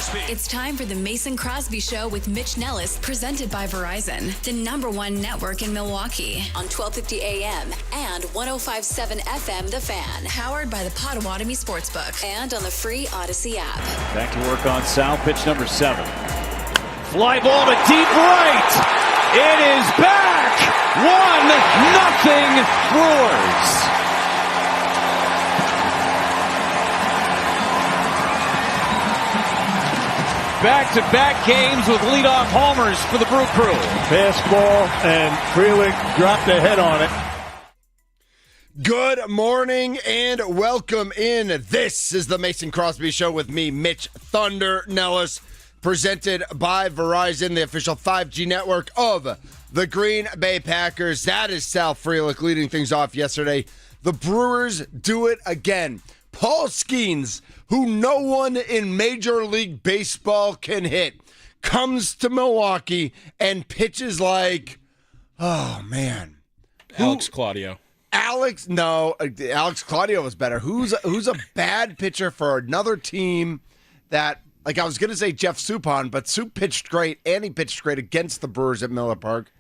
Crosby. It's time for the Mason Crosby Show with Mitch Nelles, presented by Verizon, the #1 network in Milwaukee, on 1250 AM and 105.7 FM The Fan, powered by the Potawatomi Sportsbook, and on the free Odyssey app. Back to work on Sal, pitch number 7. Fly ball to deep right. It is back. 1-0 Brewers. Back-to-back games with leadoff homers for the Brew Crew. Fastball, and Frelick dropped a head on it. Good morning and welcome in. This is the Mason Crosby Show with me, Mitch Thunder Nelles, presented by Verizon, the official 5G network of the Green Bay Packers. That is Sal Frelick leading things off yesterday. The Brewers do it again. Paul Skeens, who no one in Major League Baseball can hit, comes to Milwaukee and pitches like, oh, man. Alex Claudio. Alex Claudio was better. Who's a bad pitcher for another team that, like I was going to say Jeff Suppan, but Sup pitched great, and he pitched great against the Brewers at Miller Park.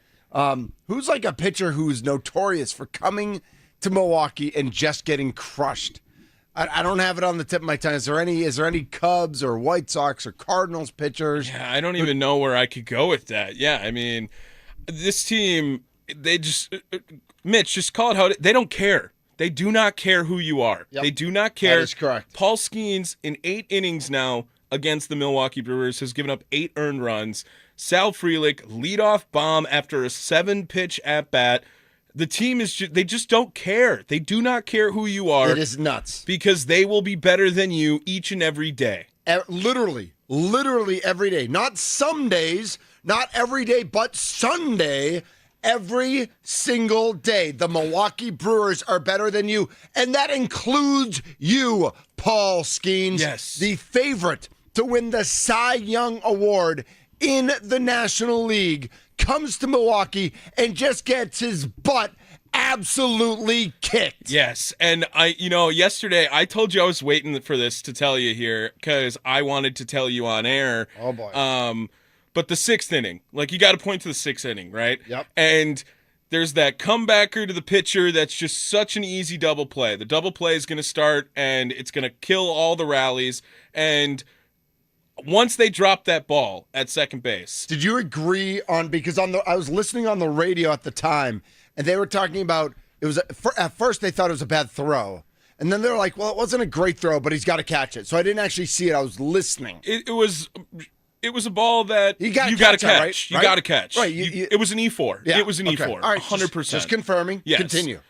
Who's like a pitcher who's notorious for coming to Milwaukee and just getting crushed? I don't have it on the tip of my tongue. Is there any Cubs or White Sox or Cardinals pitchers? Yeah, I don't even know where I could go with that. Yeah, I mean, this team, they just, Mitch, just call it how they don't care. They do not care who you are. Yep. They do not care. That is correct. Paul Skeens, in 8 innings now against the Milwaukee Brewers, has given up 8 earned runs. Sal Frelick, leadoff bomb after a 7-pitch at-bat. The team is they just don't care. They do not care who you are. It is nuts. Because they will be better than you each and every day. Literally every day. Not some days, not every day, but Sunday, every single day. The Milwaukee Brewers are better than you, and that includes you, Paul Skeens. Yes. The favorite to win the Cy Young Award in the National League comes to Milwaukee and just gets his butt absolutely kicked. Yes, and yesterday I told you I was waiting for this to tell you here because I wanted to tell you on air. Oh, boy. But the 6th inning, like you got to point to the 6th inning, right? Yep. And there's that comebacker to the pitcher that's just such an easy double play. The double play is going to start, and it's going to kill all the rallies, and once they dropped that ball at second base. Did you agree because I was listening on the radio at the time, and they were talking about at first they thought it was a bad throw, and then they were like, well, it wasn't a great throw, but he's got to catch it. So I didn't actually see it. I was listening. It was a ball that you got to catch. Right? You got to catch. Right. It was an E4. Yeah, It was an E4. All right, 100%. Just confirming. Yes. Continue.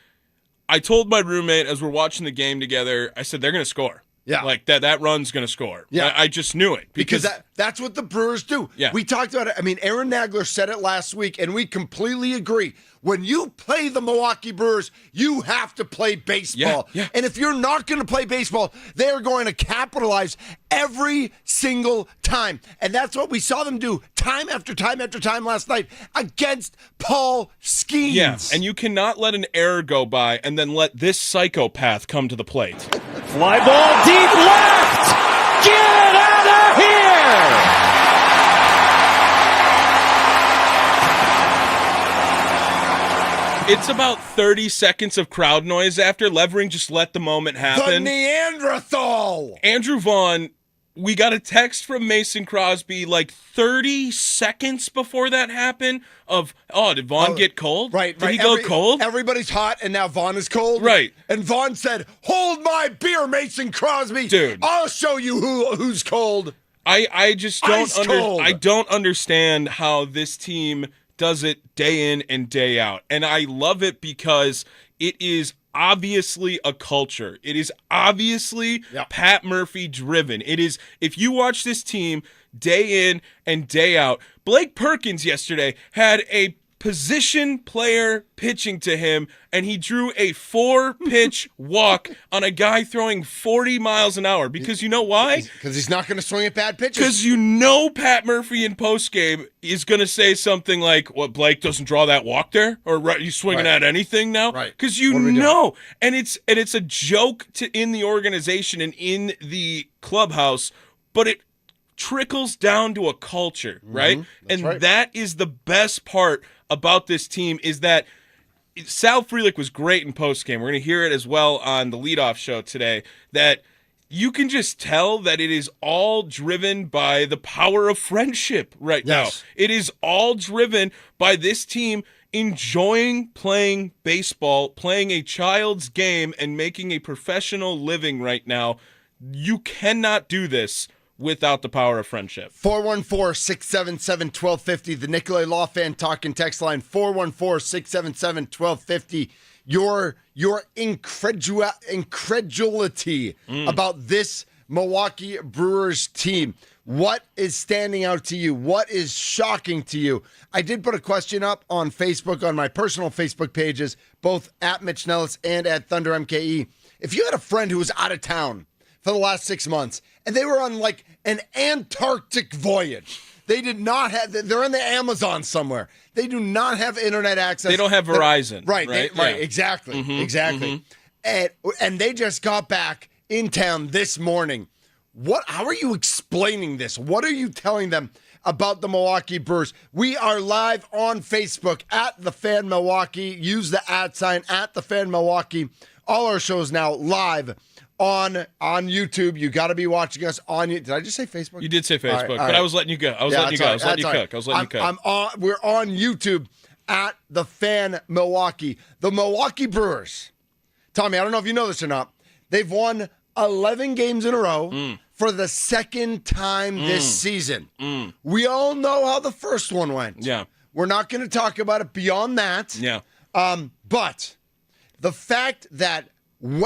I told my roommate as we're watching the game together, I said, they're going to score. Yeah. Like that run's going to score. Yeah. I just knew it. Because that's what the Brewers do. Yeah. We talked about it. I mean, Aaron Nagler said it last week, and we completely agree. When you play the Milwaukee Brewers, you have to play baseball. Yeah. And if you're not going to play baseball, they're going to capitalize every single time. And that's what we saw them do time after time after time last night against Paul Skeens. Yeah, and you cannot let an error go by and then let this psychopath come to the plate. Fly ball deep left. Get out of here. It's about 30 seconds of crowd noise after. Levering just let the moment happen. The Neanderthal. Andrew Vaughn, we got a text from Mason Crosby like 30 seconds before that happened of, did Vaughn get cold? Right. Did he go cold? Everybody's hot, and now Vaughn is cold? Right. And Vaughn said, hold my beer, Mason Crosby. Dude. I'll show you who's cold. I just don't cold. I don't understand how this team does it day in and day out. And I love it because it is obviously a culture. It is obviously Pat Murphy driven. It is, if you watch this team day in and day out, Blake Perkins yesterday had a position player pitching to him, and he drew a 4-pitch walk on a guy throwing 40 miles an hour. Because you know why? Because he's not going to swing at bad pitches. Because you know Pat Murphy in postgame is going to say something like, what, Blake doesn't draw that walk there? Or you swinging at anything now? Right. Because you know. And it's a joke in the organization and in the clubhouse, but trickles down to a culture, right? And right. that is the best part about this team is that Sal Frelick was great in postgame. We're going to hear it as well on the leadoff show today, that you can just tell that it is all driven by the power of friendship right now. It is all driven by this team enjoying playing baseball, playing a child's game, and making a professional living right now. You cannot do this without the power of friendship. 414-677-1250, the Nicolay Law Fan Talking text line, 414-677-1250. Your incredulity about this Milwaukee Brewers team. What is standing out to you? What is shocking to you? I did put a question up on Facebook, on my personal Facebook pages, both at Mitch Nelles and at Thunder MKE. If you had a friend who was out of town for the last 6 months, and they were on like an Antarctic voyage. They're in the Amazon somewhere. They do not have internet access. They don't have Verizon. Right, exactly. Exactly. And they just got back in town this morning. How are you explaining this? What are you telling them about the Milwaukee Brewers? We are live on Facebook at The Fan Milwaukee. Use the @ at The Fan Milwaukee. All our shows now live on YouTube. You got to be watching us on. Did I just say Facebook? You did say Facebook, all but right. I was letting you go. I was letting you cook. We're on YouTube at The Fan Milwaukee. The Milwaukee Brewers, Tommy, I don't know if you know this or not, they've won 11 games in a row for the second time this season. We all know how the first one went. Yeah. We're not going to talk about it beyond that. Yeah. But the fact that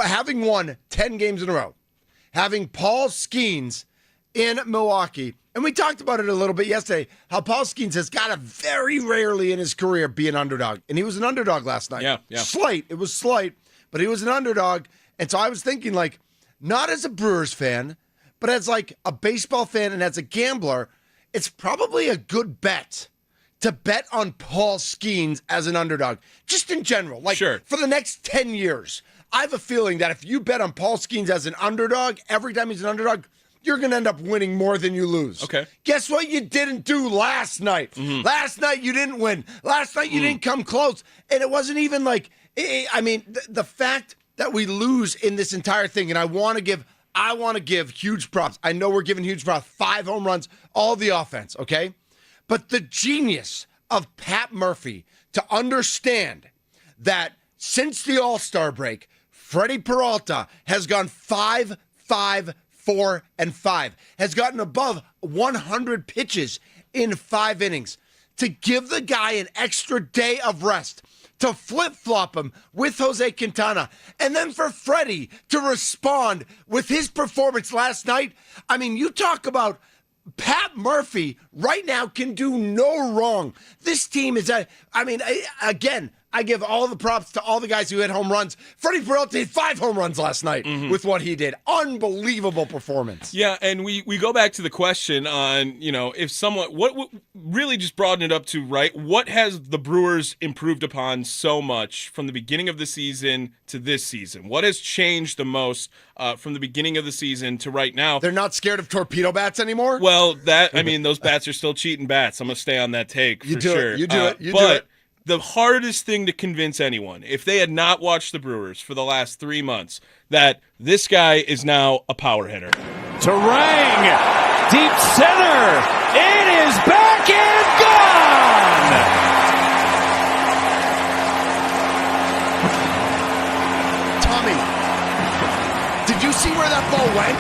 having won 10 games in a row, having Paul Skeens in Milwaukee, and we talked about it a little bit yesterday, how Paul Skeens has got to very rarely in his career be an underdog. And he was an underdog last night. Yeah. Slight. It was slight, but he was an underdog. And so I was thinking, like, not as a Brewers fan, but as like a baseball fan and as a gambler, it's probably a good bet to bet on Paul Skeens as an underdog. Just in general. Like, for the next 10 years. I have a feeling that if you bet on Paul Skeens as an underdog, every time he's an underdog, you're going to end up winning more than you lose. Okay. Guess what you didn't do last night? Last night you didn't win. Last night you didn't come close. And it wasn't even like, the fact that we lose in this entire thing, and I want to give huge props. I know we're giving huge props. 5 home runs, all the offense, okay? But the genius of Pat Murphy to understand that since the All-Star break, Freddie Peralta has gone 5, 5, 4, and 5, has gotten above 100 pitches in 5 innings. To give the guy an extra day of rest, to flip-flop him with Jose Quintana, and then for Freddie to respond with his performance last night. I mean, you talk about Pat Murphy right now can do no wrong. This team is, again, I give all the props to all the guys who hit home runs. Freddie Peralta hit 5 home runs last night with what he did. Unbelievable performance. Yeah, and we go back to the question on, if someone, what really just broadened it up to, right, what has the Brewers improved upon so much from the beginning of the season to this season? What has changed the most from the beginning of the season to right now? They're not scared of torpedo bats anymore? Well, those bats are still cheating bats. I'm going to stay on that take for sure. You do it. The hardest thing to convince anyone, if they had not watched the Brewers for the last 3 months, that this guy is now a power hitter. Terang, deep center. It is back and gone. Tommy, did you see where that ball went?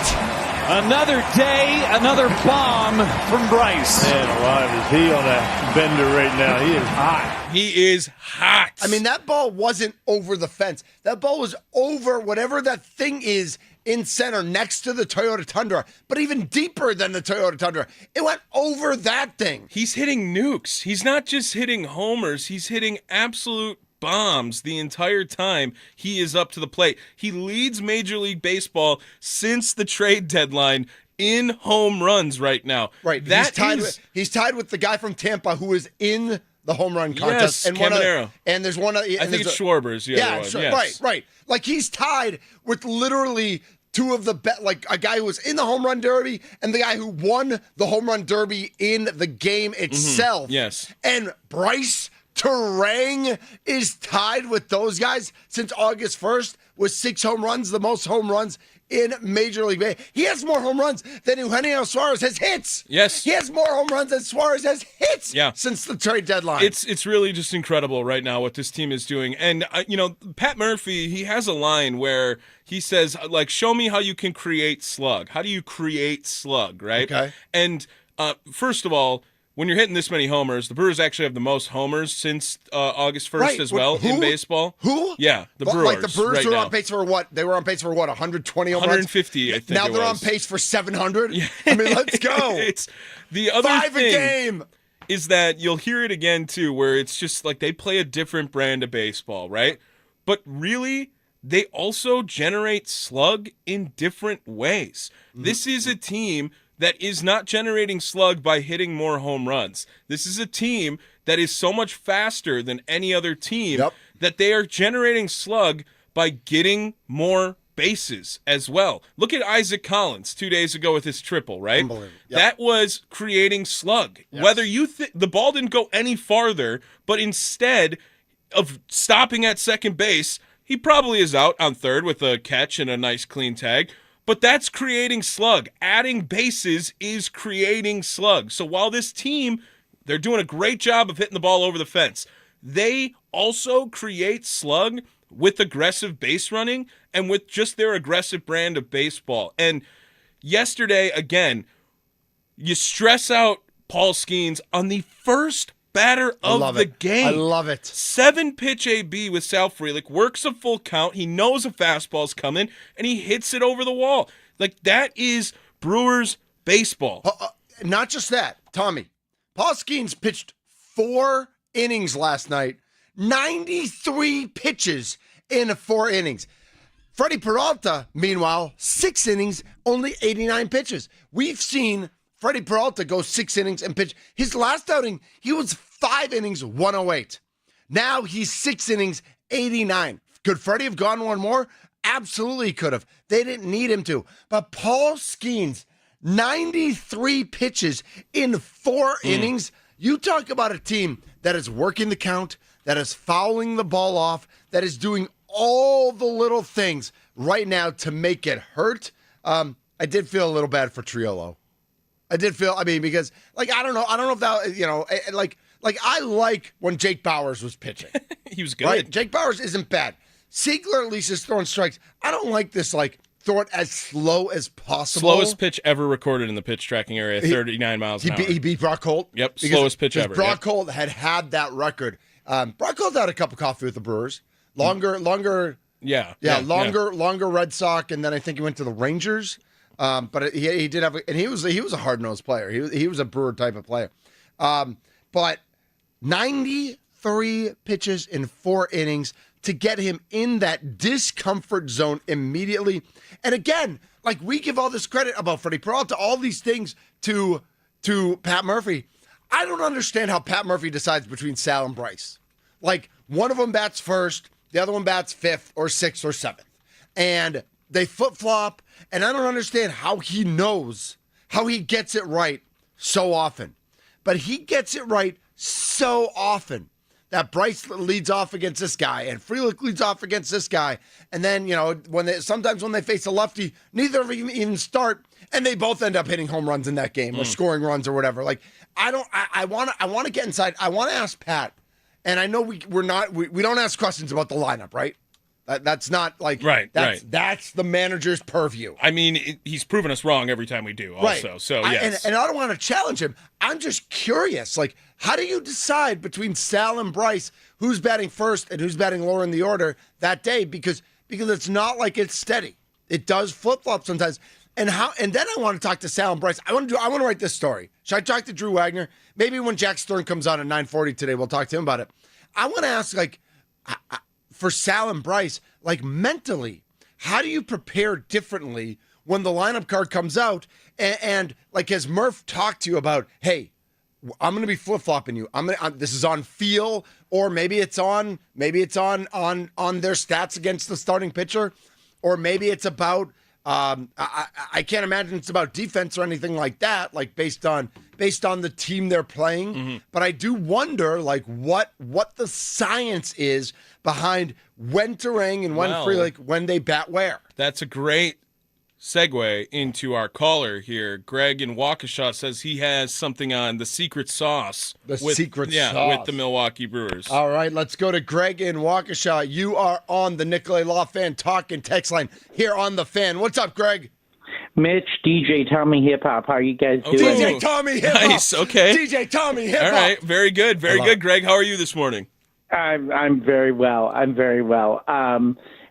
Another day, another bomb from Bryce. Man alive, is he on a bender right now? He is hot. He is hot. I mean, that ball wasn't over the fence. That ball was over whatever that thing is in center next to the Toyota Tundra, but even deeper than the Toyota Tundra. It went over that thing. He's hitting nukes. He's not just hitting homers. He's hitting absolute bombs the entire time he is up to the plate. He leads Major League Baseball since the trade deadline in home runs right now. Right. He's tied with the guy from Tampa who is in the home run contest. Yes, and Caminero. And there's one. I think it's Schwarber's. Right. Like he's tied with literally two of the like a guy who was in the home run derby and the guy who won the home run derby in the game itself. Yes. And Bryce Terang is tied with those guys since August 1st with 6 home runs, the most home runs in Major League Baseball. He has more home runs than Eugenio Suarez has hits. Yes. He has more home runs than Suarez has hits Yeah. since the trade deadline. It's really just incredible right now what this team is doing. And, Pat Murphy, he has a line where he says, like, show me how you can create slug. How do you create slug, right? Okay. And first of all, when you're hitting this many homers, the Brewers actually have the most homers since August 1st as well in baseball. Who? Yeah, the Brewers. Like the Brewers right were now. on pace for what? They were on pace for what? 120 home runs? 150, I think. Now they're on pace for 700? Yeah. I mean, let's go. It's the other 5 thing a game. Is that you'll hear it again too, where it's just like they play a different brand of baseball, right? But really, they also generate slug in different ways. Mm-hmm. This is a team that is not generating slug by hitting more home runs. This is a team that is so much faster than any other team that they are generating slug by getting more bases as well. Look at Isaac Collins 2 days ago with his triple, right? Unbelievable. Yep. That was creating slug. Yes. Whether you the ball didn't go any farther, but instead of stopping at second base, he probably is out on third with a catch and a nice clean tag. But that's creating slug. Adding bases is creating slug. So while this team, they're doing a great job of hitting the ball over the fence, they also create slug with aggressive base running and with just their aggressive brand of baseball. And yesterday, again, you stress out Paul Skeens on the first batter of the game. I love it. 7-pitch AB with Sal Frelick, works a full count. He knows a fastball's coming, and he hits it over the wall. Like, that is Brewers baseball. Not just that, Tommy. Paul Skeens pitched 4 innings last night, 93 pitches in 4 innings. Freddie Peralta, meanwhile, 6 innings, only 89 pitches. We've seen Freddie Peralta go 6 innings and pitch. His last outing, he was 5 innings, 108. Now he's 6 innings, 89. Could Freddie have gone one more? Absolutely he could have. They didn't need him to. But Paul Skeens, 93 pitches in 4 innings. You talk about a team that is working the count, that is fouling the ball off, that is doing all the little things right now to make it hurt. I did feel a little bad for Triolo. Because, like, I don't know if that, I like when Jake Bauers was pitching. He was good. Right? Jake Bauers isn't bad. Siegler at least is throwing strikes. I don't like this, throw it as slow as possible. Slowest pitch ever recorded in the pitch tracking area, 39 miles an hour. He beat Brock Holt? Yep, slowest pitch ever. Brock Holt had that record. Brock Holt had a cup of coffee with the Brewers. Longer Red Sox, and then I think he went to the Rangers. But he did have, and he was a hard-nosed player. He was a Brewer type of player. But 93 pitches in 4 innings to get him in that discomfort zone immediately. And again, we give all this credit about Freddie Peralta, all these things to Pat Murphy. I don't understand how Pat Murphy decides between Sal and Bryce. One of them bats first, the other one bats 5th or 6th or 7th. And they flip-flop, and I don't understand how he knows, how he gets it right so often. But he gets it right so often that Bryce leads off against this guy, and Frelick leads off against this guy. And then, sometimes when they face a lefty, neither of them even start, and they both end up hitting home runs in that game or scoring runs or whatever. I want to get inside. I want to ask Pat, and I know we don't ask questions about the lineup, right? That's not right. That's the manager's purview. I mean, he's proven us wrong every time we do. Also, right. So yes. And I don't want to challenge him. I'm just curious. How do you decide between Sal and Bryce who's batting first and who's batting lower in the order that day? Because it's not like it's steady. It does flip flop sometimes. And then I want to talk to Sal and Bryce. I want to write this story. Should I talk to Drew Wagner? Maybe when Jack Stern comes on at 9:40 today, we'll talk to him about it. I want to ask for Sal and Bryce, mentally, how do you prepare differently when the lineup card comes out? And has Murph talked to you about, hey, I'm going to be flip-flopping you. This is on feel, or maybe it's on their stats against the starting pitcher, or maybe it's about I can't imagine it's about defense or anything like that, like based on the team they're playing. Mm-hmm. But I do wonder, like, what the science is behind when Terang and when Frelick, when they bat where. That's a great segue into our caller here. Greg in Waukesha says he has something on the secret sauce. Sauce. With the Milwaukee Brewers. All right, let's go to Greg in Waukesha. You are on the Nicolay Law Fan Talk and Text line here on the Fan. What's up, Greg? Mitch, DJ Tommy Hip Hop. How are you guys doing? DJ Tommy Hip Hop. Nice, okay. DJ Tommy Hip Hop. All right, very good, Greg. How are you this morning? I'm very well.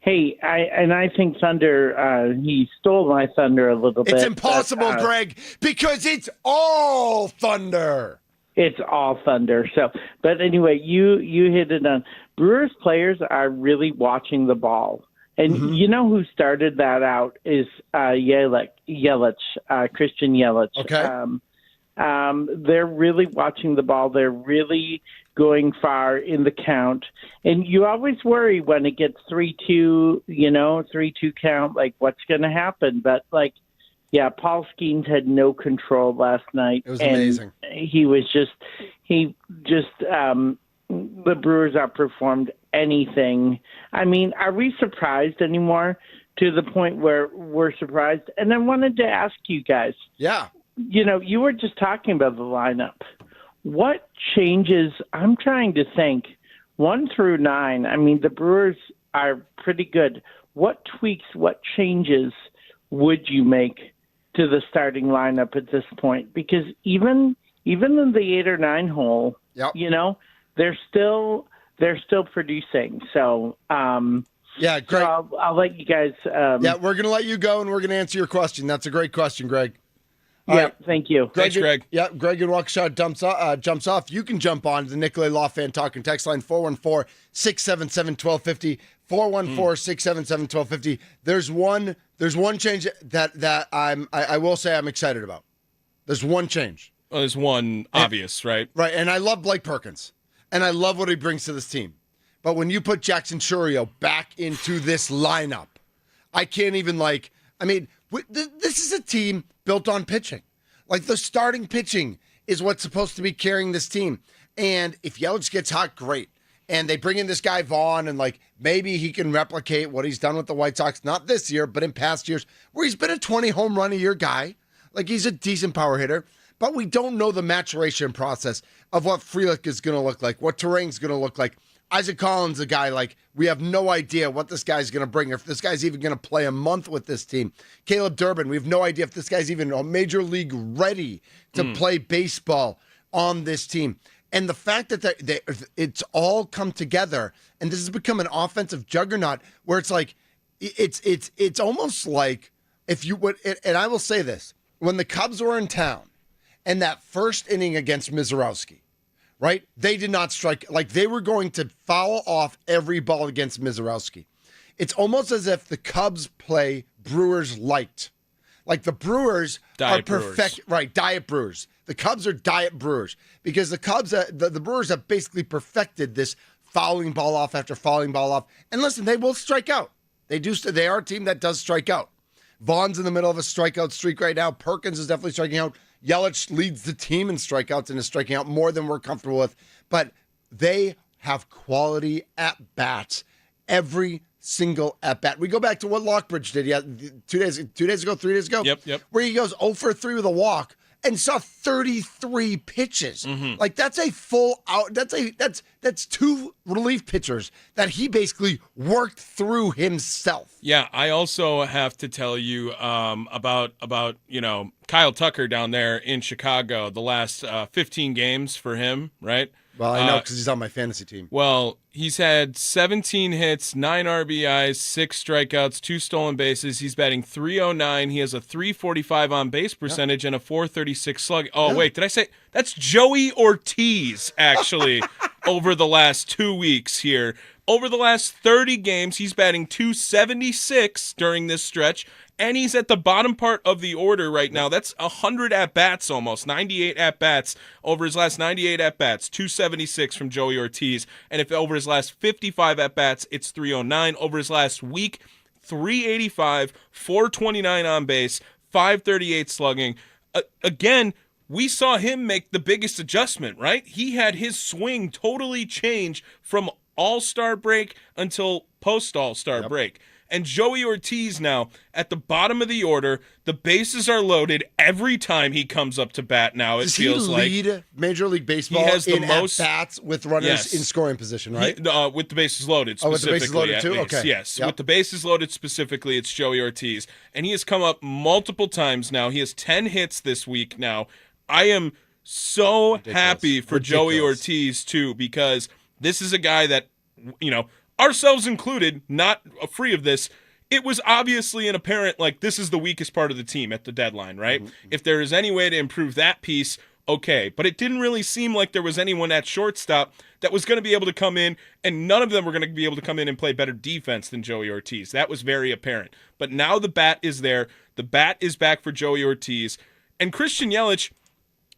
Hey, I think Thunder, he stole my thunder a little bit. It's impossible, Greg, because it's all Thunder. It's all Thunder. So, but anyway, you hit it on. Brewers players are really watching the ball. And you know who started that out is Yelich, Christian Yelich. Okay. They're really watching the ball. They're really going far in the count. And you always worry when it gets 3-2, 3-2 count, like what's going to happen. But Paul Skeens had no control last night. It was amazing. The Brewers outperformed anything. I mean, are we surprised anymore to the point where we're surprised? And I wanted to ask you guys. Yeah. You were just talking about the lineup. What changes? I'm trying to think. 1 through 9. I mean, the Brewers are pretty good. What tweaks, what changes would you make to the starting lineup at this point? Because even in the 8 or 9 hole, yep. They're still producing. So yeah, Greg. So I'll let you guys. Yeah, we're gonna let you go, and we're gonna answer your question. That's a great question, Greg. Thank you. Thanks, Greg. Yeah, Greg in Waukesha jumps off. You can jump on the Nicolay Law Fan Talk and Text line 414-677-1250. 414-677-1250. There's one change that I will say I'm excited about. There's one change. Well, there's one obvious, right? Right, and I love Blake Perkins, and I love what he brings to this team. But when you put Jackson Chourio back into this lineup, I can't even this is a team built on pitching. Like, the starting pitching is what's supposed to be carrying this team. And if Yelich gets hot, great. And they bring in this guy Vaughn, and maybe he can replicate what he's done with the White Sox, not this year, but in past years, where he's been a 20 home run a year guy. Like, he's a decent power hitter. But we don't know the maturation process of what Frelick is going to look like, what Terang's going to look like. Isaac Collins, a guy, we have no idea what this guy's going to bring, or if this guy's even going to play a month with this team. Caleb Durbin, we have no idea if this guy's even a major league ready to play baseball on this team. And the fact that it's all come together, and this has become an offensive juggernaut, where it's it's almost like if you would, and I will say this, when the Cubs were in town, and that first inning against Mizorowski, right? They did not strike. They were going to foul off every ball against Mizorowski. It's almost as if the Cubs play Brewers light. The Brewers diet are perfect. Brewers. Right, diet Brewers. The Cubs are diet Brewers because the Cubs, the Brewers have basically perfected this fouling ball off after fouling ball off. And listen, they will strike out. They are a team that does strike out. Vaughn's in the middle of a strikeout streak right now. Perkins is definitely striking out. Yelich leads the team in strikeouts and is striking out more than we're comfortable with. But they have quality at-bats every single at-bat. We go back to what Lockbridge did 3 days ago. Yep. Where he goes 0 for 3 with a walk and saw 33 pitches. That's a full out. That's 2 relief pitchers that he basically worked through himself. Yeah, I also have to tell you about Kyle Tucker down there in Chicago. The last 15 games for him, right? Well, I know because he's on my fantasy team. Well, he's had 17 hits, 9 RBIs, 6 strikeouts, 2 stolen bases. He's batting .309. He has a .345 on base percentage and a .436 slug. Oh, wait, did I say that's Joey Ortiz, actually, over the last 2 weeks here. Over the last 30 games, he's batting .276 during this stretch, and he's at the bottom part of the order right now. That's 100 at-bats almost, 98 at-bats over his last 98 at-bats, .276 from Joey Ortiz. And if over his last 55 at-bats, it's .309. Over his last week, .385, 429 on base, 538 slugging. Again, we saw him make the biggest adjustment, right? He had his swing totally change from All-Star break until post-All-Star break. And Joey Ortiz now at the bottom of the order. The bases are loaded every time he comes up to bat now, it feels like. Does he lead Major League Baseball He has the in most at-bats with runners in scoring position, right? With the bases loaded specifically. With the bases loaded too? Least. Okay. Yes, Yep. with the bases loaded specifically, it's Joey Ortiz. And he has come up multiple times now. He has 10 hits this week now. I am so happy for Joey Ortiz, too, because this is a guy that, ourselves included, not free of this, it was obviously an apparent, this is the weakest part of the team at the deadline, right? Mm-hmm. If there is any way to improve that piece, okay. But it didn't really seem like there was anyone at shortstop that was going to be able to come in, and none of them were going to be able to come in and play better defense than Joey Ortiz. That was very apparent. But now the bat is there. The bat is back for Joey Ortiz. And Christian Yelich,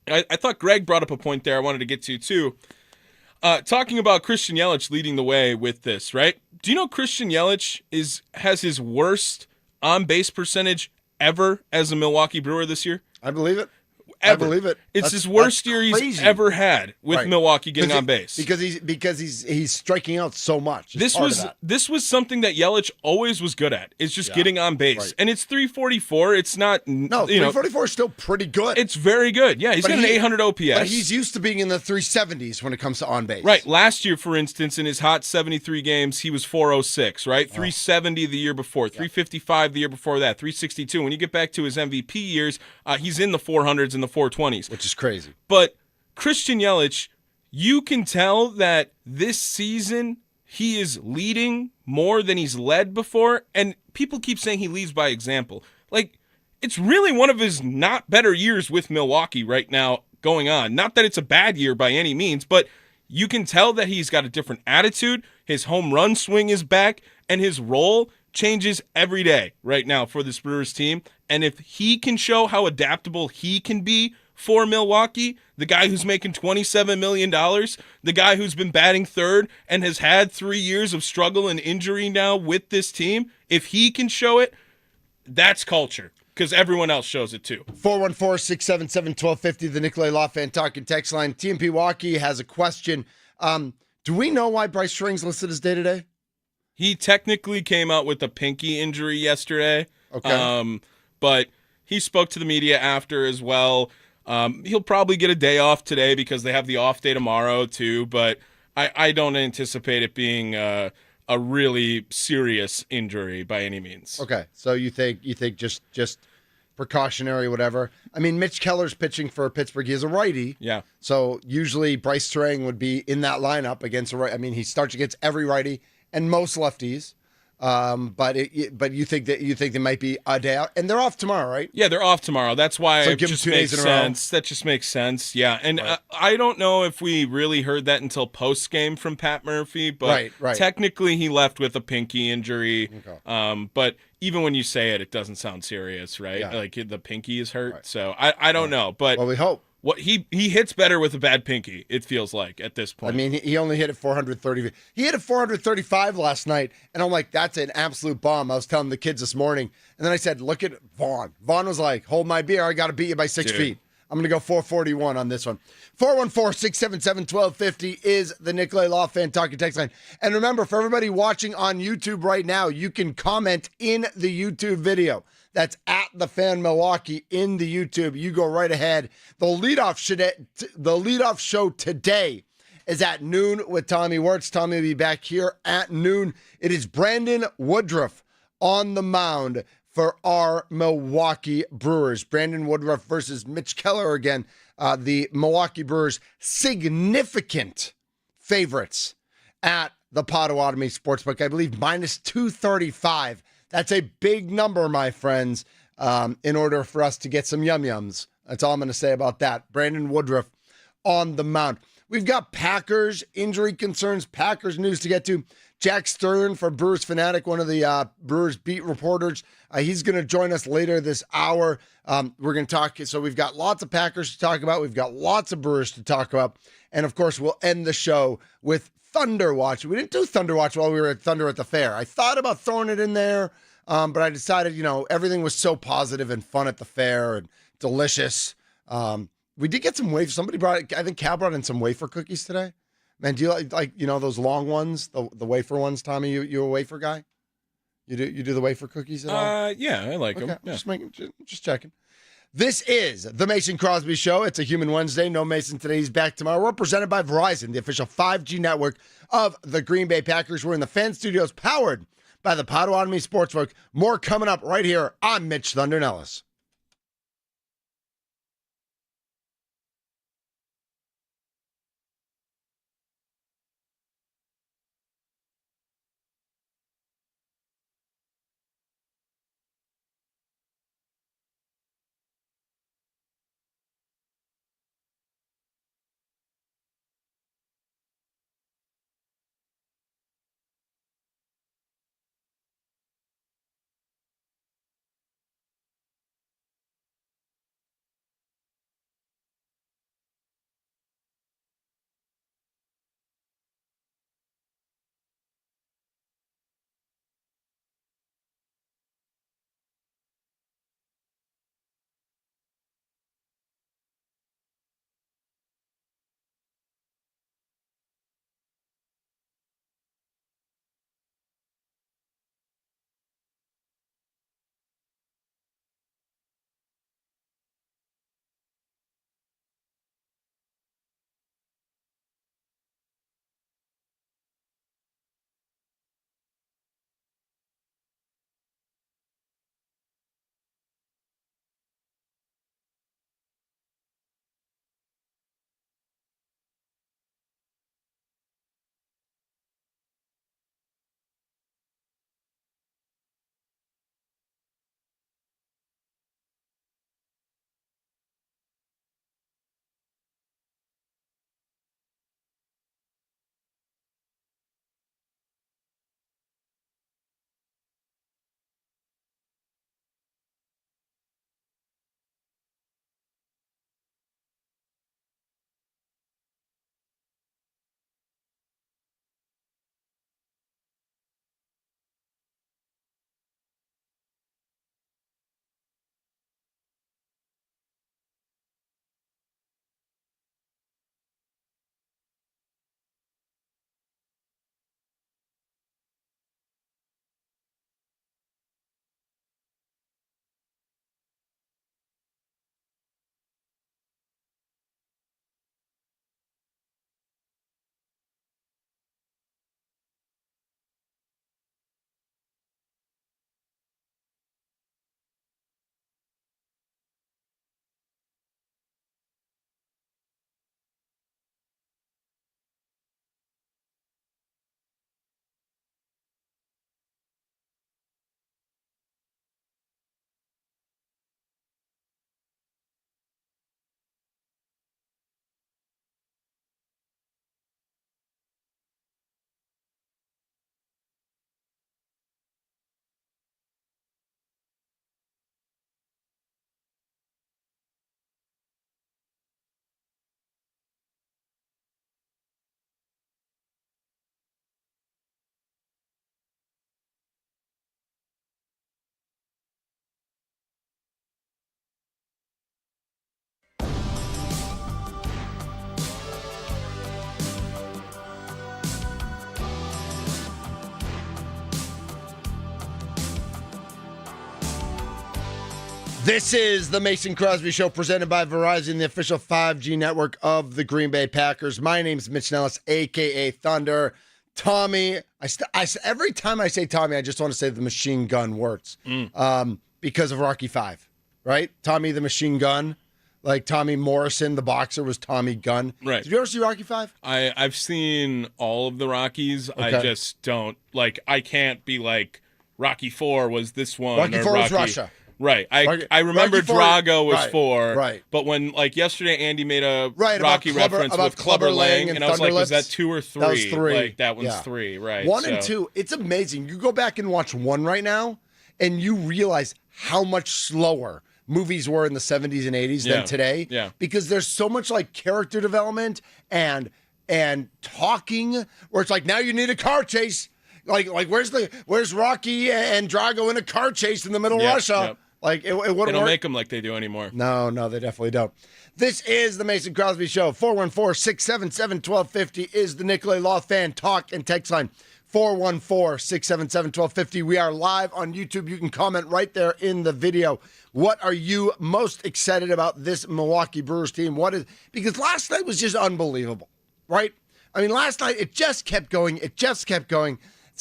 I thought Greg brought up a point there I wanted to get to, too. Talking about Christian Yelich leading the way with this, right? Do you know Christian Yelich has his worst on-base percentage ever as a Milwaukee Brewer this year? I believe it. Ever. I believe it. It's his worst year he's ever had with Milwaukee getting on base. Because he's striking out so much. This was something that Yelich always was good at. Is just getting on base. Right. And it's 344. It's not 344 is still pretty good. It's very good. Yeah, he's got an 800 OPS. But he's used to being in the 370s when it comes to on base. Right. Last year, for instance, in his hot 73 games, he was 406, right? 370 the year before, 355 the year before that, 362. When you get back to his MVP years, he's in the 400s and the 420s. Which is crazy. But Christian Yelich, you can tell that this season he is leading more than he's led before, and people keep saying he leads by example. It's really one of his not better years with Milwaukee right now going on. Not that it's a bad year by any means, but you can tell that he's got a different attitude. His home run swing is back, and his role changes every day right now for this Brewers team. And if he can show how adaptable he can be for Milwaukee, the guy who's making $27 million, the guy who's been batting third and has had 3 years of struggle and injury now with this team, if he can show it, that's culture, because everyone else shows it too. 414-677-1250, the Nikolai Lafan talking text line. TMP Walkie has a question. Do we know why Bryce String's listed as day-to-day? He technically came out with a pinky injury yesterday. Okay. But he spoke to the media after as well. He'll probably get a day off today because they have the off day tomorrow too. But I don't anticipate it being a really serious injury by any means. Okay, so you think just precautionary, whatever. I mean, Mitch Keller's pitching for Pittsburgh. He is a righty. Yeah. So usually Bryce Strang would be in that lineup against a righty. I mean, he starts against every righty and most lefties. But you think they might be a day out, and they're off tomorrow, right? Yeah, they're off tomorrow. That's why it just makes sense. That just makes sense. Yeah, and right. I don't know if we really heard that until post game from Pat Murphy, but right. Technically he left with a pinky injury. Okay. But even when you say it, it doesn't sound serious, right? Yeah. Like the pinky is hurt. Right. So I don't know, but well, we hope. What he hits better with a bad pinky, it feels like at this point. I mean, he only hit it 430. He hit it 435 last night, and I'm like, that's an absolute bomb. I was telling the kids this morning, and then I said, look at Vaughn. Vaughn was like, hold my beer. I got to beat you by 6 feet. I'm going to go 441 on this one. 414-677-1250 is the Nikolai Lafan talking text line. And remember, for everybody watching on YouTube right now, you can comment in the YouTube video. That's at the Fan Milwaukee in the YouTube. You go right ahead. The leadoff show today is at noon with Tommy Wirtz. Tommy will be back here at noon. It is Brandon Woodruff on the mound for our Milwaukee Brewers. Brandon Woodruff versus Mitch Keller again. The Milwaukee Brewers significant favorites at the Potawatomi Sportsbook. I believe minus 235. That's a big number, my friends, in order for us to get some yum-yums. That's all I'm going to say about that. Brandon Woodruff on the mound. We've got Packers injury concerns, Packers news to get to. Jack Stern for Brewers Fanatic, one of the Brewers beat reporters. He's going to join us later this hour. We're going to talk. So we've got lots of Packers to talk about. We've got lots of Brewers to talk about. And, of course, we'll end the show with Thunder Watch. We didn't do Thunder Watch while we were at Thunder at the Fair. I thought about throwing it in there, But I decided, everything was so positive and fun at the fair and delicious. We did get some wafers. Somebody I think Cal brought in some wafer cookies today. Man, do you like those long ones, the wafer ones, Tommy? You a wafer guy? You do the wafer cookies at all? Yeah, I like them. Okay, Yeah. just checking. This is the Mason Crosby Show. It's a Human Wednesday. No Mason today. He's back tomorrow. We're presented by Verizon, the official 5G network of the Green Bay Packers. We're in the fan studios powered by the Potawatomi Sportsbook. More coming up right here. I'm Mitch Thunder Nelles. This is the Mason Crosby Show presented by Verizon, the official 5G network of the Green Bay Packers. My name's Mitch Nelles, a.k.a. Thunder. Tommy, every time I say Tommy, I just want to say the machine gun works because of Rocky V, right? Tommy the Machine Gun. Like Tommy Morrison, the boxer, was Tommy Gunn. Right. Did you ever see Rocky V? I've seen all of the Rockies. Okay. I just don't, I can't be like, Rocky IV was this one. Rocky IV was Russia. Right. I remember Rocky IV, Drago was right, 4. right. But when, yesterday, Andy made a Right, Rocky about reference about with Clubber Lang, and and I was like, was that Thunderlips? 2 or 3? That was 3. That one's Yeah. 3, right. 1 and 2, it's amazing. You go back and watch 1 right now, and you realize how much slower movies were in the 70s and 80s than today. Yeah. Because there's so much character development and talking where it's like, now you need a car chase. Like where's Rocky and Drago in a car chase in the middle of Russia? Yep. Like it wouldn't work. They don't make them like they do anymore. No, they definitely don't. This is the Mason Crosby Show. 414-677-1250 is the Nicolay Law Fan Talk and Text line. 414-677-1250. We are live on YouTube. You can comment right there in the video. What are you most excited about this Milwaukee Brewers team? Because last night was just unbelievable, right? I mean, last night it just kept going. It's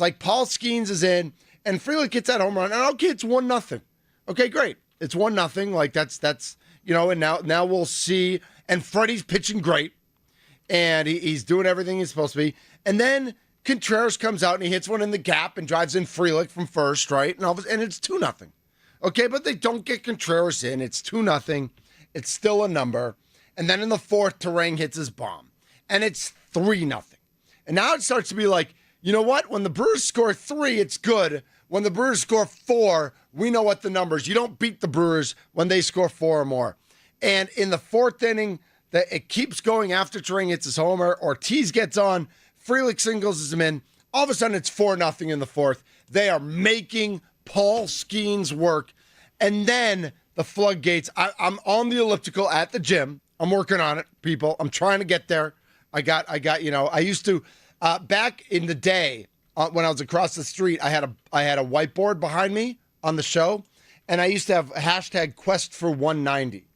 like Paul Skeens is in, and Frelick gets that home run. And okay, it's 1-0. Okay, great. It's 1-0. Like that's and now we'll see. And Freddie's pitching great, and he's doing everything he's supposed to be. And then Contreras comes out and he hits one in the gap and drives in Frelick from first, right? And it's 2-0. Okay, but they don't get Contreras in. It's 2-0. It's still a number. And then in the fourth, Terang hits his bomb, and it's 3-0. And now it starts to be like, you know what? When the Brewers score 3, it's good. When the Brewers score 4, we know what the numbers. You don't beat the Brewers when they score 4 or more. And in the fourth inning, it keeps going after Terang hits his homer. Ortiz gets on. Frelick singles him in. All of a sudden, it's 4-0 in the fourth. They are making Paul Skeens work. And then the floodgates. I'm on the elliptical at the gym. I'm working on it, people. I'm trying to get there. I used to, back in the day, when I was across the street, I had a whiteboard behind me on the show, and I used to have hashtag quest for 190.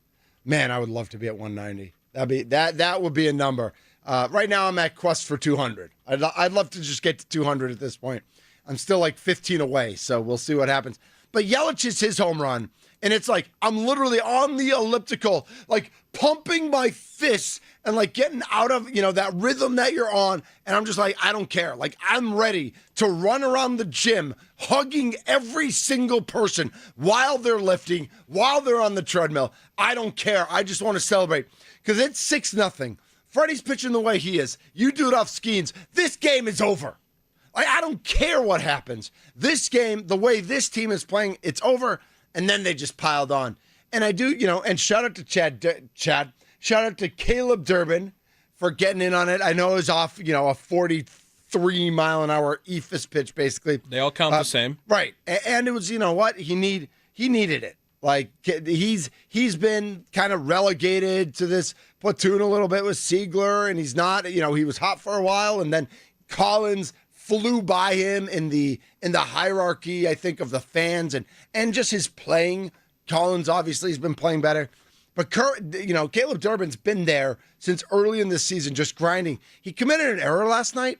Man, I would love to be at 190. That would be a number. Right now, I'm at quest for 200. I'd love to just get to 200 at this point. I'm still like 15 away, so we'll see what happens. But Yelich is his home run, and it's like I'm literally on the elliptical, like pumping my fists and like getting out of, that rhythm that you're on. And I'm just like, I don't care. Like I'm ready to run around the gym, hugging every single person while they're lifting, while they're on the treadmill. I don't care. I just want to celebrate because it's 6-0. Freddie's pitching the way he is. You do it off Skeens. This game is over. I don't care what happens. This game, the way this team is playing, it's over. And then they just piled on. And I do, and shout out to Chad. Shout out to Caleb Durbin for getting in on it. I know it was off, a 43-mile-an-hour ephus pitch, basically. They all count the same. Right. And it was, what? He needed it. Like, he's been kind of relegated to this platoon a little bit with Siegler, and he's not, he was hot for a while, and then Collins flew by him in the hierarchy, I think, of the fans and just his playing. Collins obviously has been playing better. But Caleb Durbin's been there since early in this season, just grinding. He committed an error last night.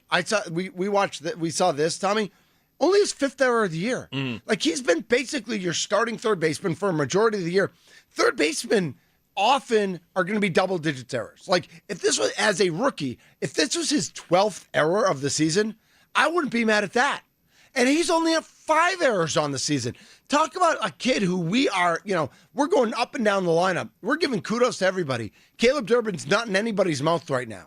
We saw this, Tommy. Only his 5th error of the year. Like he's been basically your starting third baseman for a majority of the year. Third basemen often are going to be double digits errors. Like if this was as a rookie, if this was his 12th error of the season, I wouldn't be mad at that. And he's only at 5 errors on the season. Talk about a kid who we are, we're going up and down the lineup. We're giving kudos to everybody. Caleb Durbin's not in anybody's mouth right now.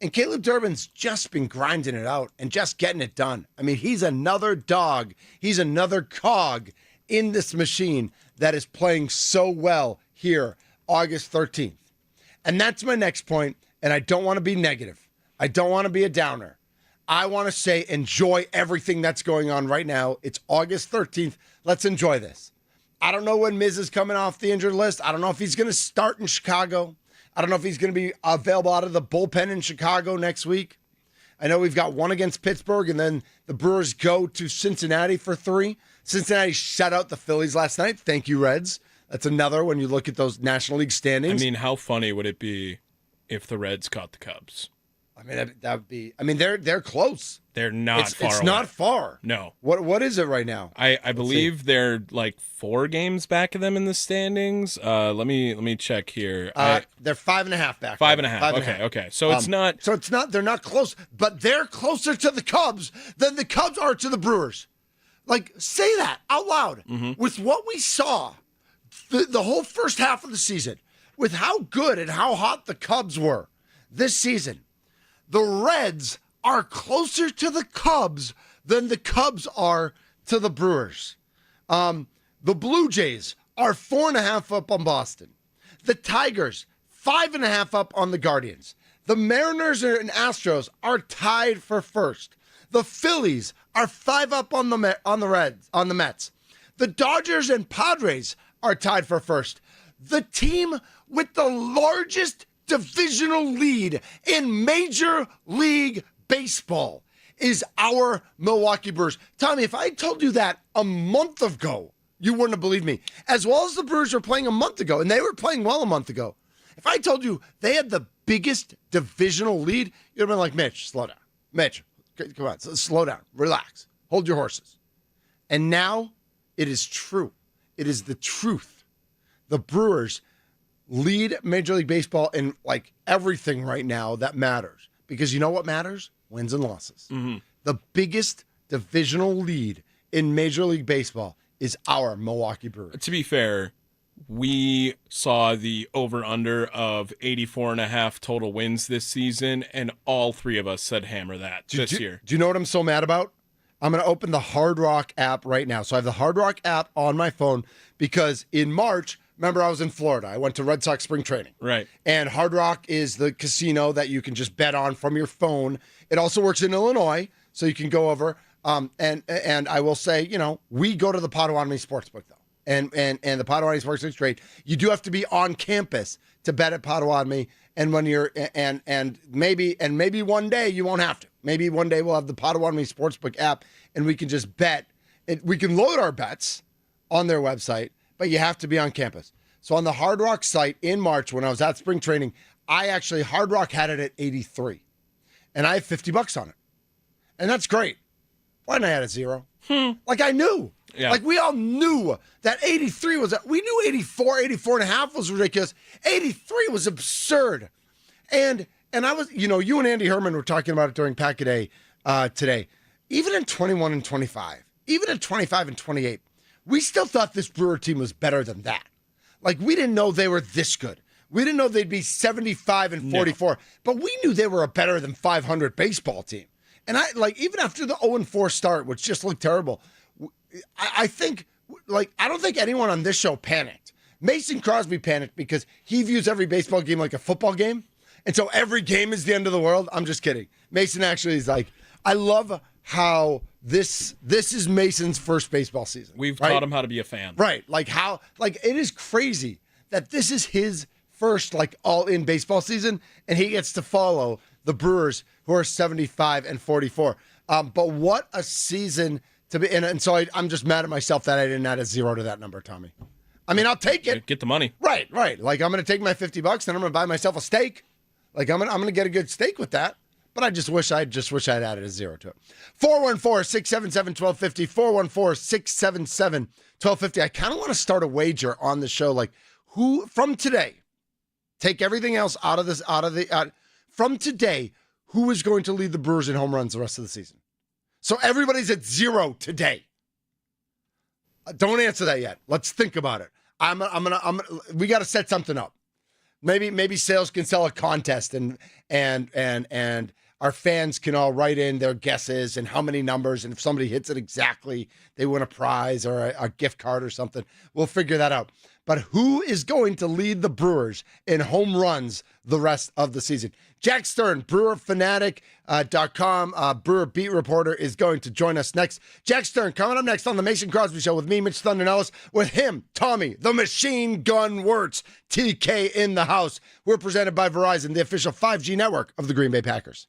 And Caleb Durbin's just been grinding it out and just getting it done. I mean, he's another dog. He's another cog in this machine that is playing so well here August 13th. And that's my next point, and I don't want to be negative. I don't want to be a downer. I want to say enjoy everything that's going on right now. It's August 13th. Let's enjoy this. I don't know when Miz is coming off the injured list. I don't know if he's going to start in Chicago. I don't know if he's going to be available out of the bullpen in Chicago next week. I know we've got one against Pittsburgh, and then the Brewers go to Cincinnati for 3. Cincinnati shut out the Phillies last night. Thank you, Reds. That's another when you look at those National League standings. I mean, how funny would it be if the Reds caught the Cubs? I mean, that would be. I mean, they're close. They're not far. It's away. not far. No. What is it right now? I believe they're like 4 games back of them in the standings. Let me check here. They're 5.5 back. 5.5. Okay. So it's not. So it's not. They're not close, but they're closer to the Cubs than the Cubs are to the Brewers. Like, say that out loud. Mm-hmm. With what we saw, the whole first half of the season, with how good and how hot the Cubs were this season. The Reds are closer to the Cubs than the Cubs are to the Brewers. The Blue Jays are 4.5 up on Boston. The Tigers, 5.5 up on the Guardians. The Mariners and Astros are tied for first. The Phillies are 5 up on the Mets. The Dodgers and Padres are tied for first. The team with the largest divisional lead in Major League Baseball is our Milwaukee Brewers. Tommy, if I told you that a month ago, you wouldn't have believed me. As well as the Brewers were playing a month ago, and they were playing well a month ago. If I told you they had the biggest divisional lead, you'd have been like, Mitch, slow down. Mitch, come on, slow down. Relax. Hold your horses. And now it is true. It is the truth. The Brewers lead Major League Baseball in like everything right now that matters. Because you know what matters? Wins and losses. Mm-hmm. The biggest divisional lead in Major League Baseball is our Milwaukee Brewers. To be fair, we saw the over-under of 84.5 total wins this season, and all three of us said hammer that this year. Do you know what I'm so mad about? I'm going to open the Hard Rock app right now. So I have the Hard Rock app on my phone because in March, remember I was in Florida. I went to Red Sox spring training. Right. And Hard Rock is the casino that you can just bet on from your phone. It also works in Illinois, so you can go over. And I will say, we go to the Potawatomi Sportsbook, though. And the Potawatomi Sportsbook is great. You do have to be on campus to bet at Potawatomi. And when you're and maybe one day you won't have to. Maybe one day we'll have the Potawatomi Sportsbook app and we can just bet. We can load our bets on their website, but you have to be on campus. So on the Hard Rock site in March when I was at spring training, Hard Rock had it at 83. And I have $50 on it. And that's great. Why didn't I add a 0? Like I knew. Yeah. Like we all knew that 83 we knew 84 and a half was ridiculous. 83 was absurd. And I was, you and Andy Herman were talking about it during Pack a Day today. Even in 21 and 25, even at 25 and 28, we still thought this Brewer team was better than that. Like we didn't know they were this good. We didn't know they'd be 75 and 44, but we knew they were a better than 500 baseball team. And even after the 0-4 start, which just looked terrible, I don't think anyone on this show panicked. Mason Crosby panicked because he views every baseball game like a football game. And so every game is the end of the world. I'm just kidding. Mason actually is like, I love how this is Mason's first baseball season. We've taught him how to be a fan. Right. It is crazy that this is his first all-in baseball season, and he gets to follow the Brewers who are 75 and 44. But what a season to be in. And so I'm just mad at myself that I didn't add a 0 to that number, Tommy. I mean, I'll take it. Get the money. Right. Like I'm going to take my $50 and I'm going to buy myself a steak. Like I'm going to get a good steak with that. But I just wish I'd added a 0 to it. 414-677-1250. 414-677-1250. I kind of want to start a wager on the show. Like who from today, take everything else out of this, from today, who is going to lead the Brewers in home runs the rest of the season? So everybody's at 0 today. Don't answer that yet. Let's think about it. We got to set something up. Maybe sales can sell a contest and our fans can all write in their guesses and how many numbers, and if somebody hits it exactly, they win a prize or a gift card or something. We'll figure that out. But who is going to lead the Brewers in home runs the rest of the season? Jack Stern, BrewerFanatic.com, Brewer Beat Reporter, is going to join us next. Jack Stern coming up next on the Mason Crosby Show with me, Mitch Thunder Nelles, with him, Tommy, the Machine Gun Wirtz, TK in the house. We're presented by Verizon, the official 5G network of the Green Bay Packers.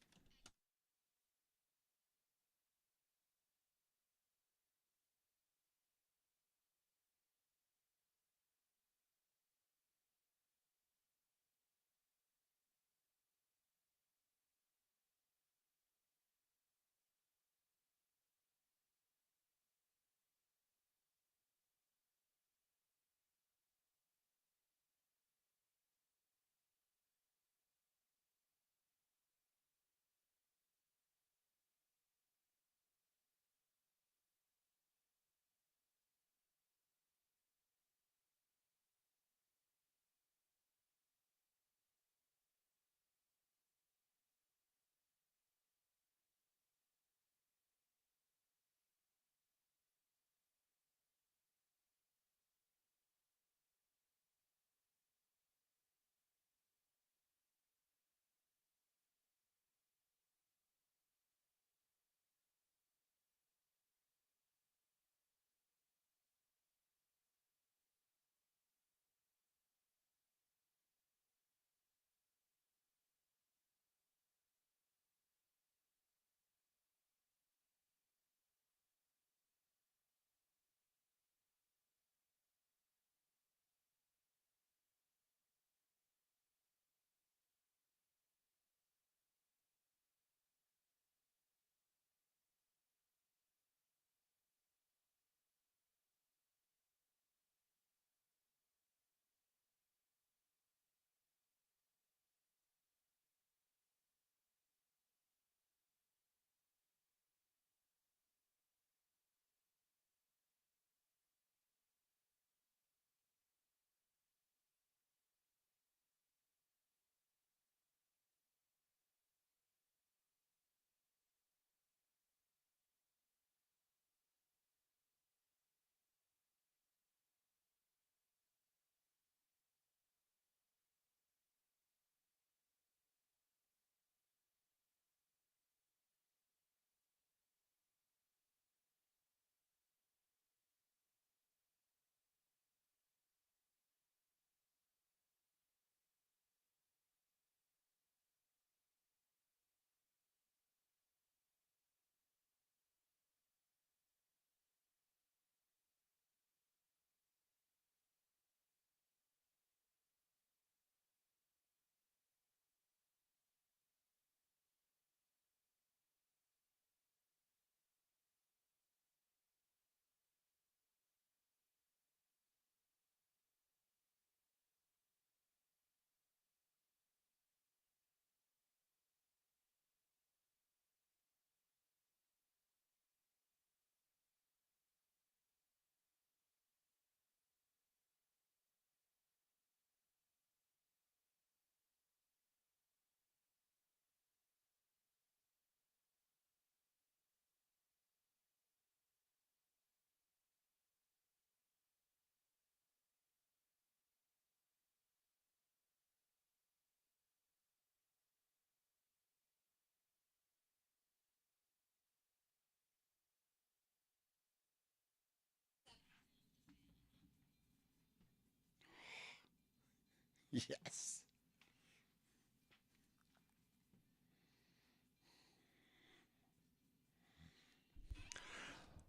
Yes.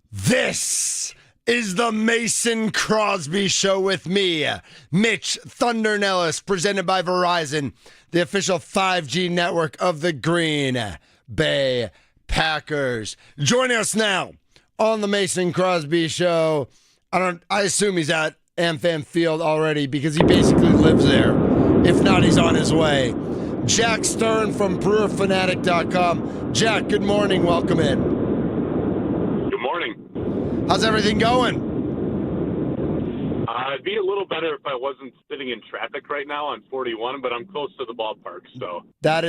This is the Mason Crosby Show with me, Mitch Thunder Nelles, presented by Verizon, the official 5G network of the Green Bay Packers. Joining us now on the Mason Crosby Show. I assume he's at AmFam Field already because he basically lives there. If not, he's on his way. Jack Stern from BrewerFanatic.com. Jack, good morning. Welcome in. Good morning. How's everything going? It'd be a little better if I wasn't sitting in traffic right now on 41, but I'm close to the ballpark, so. That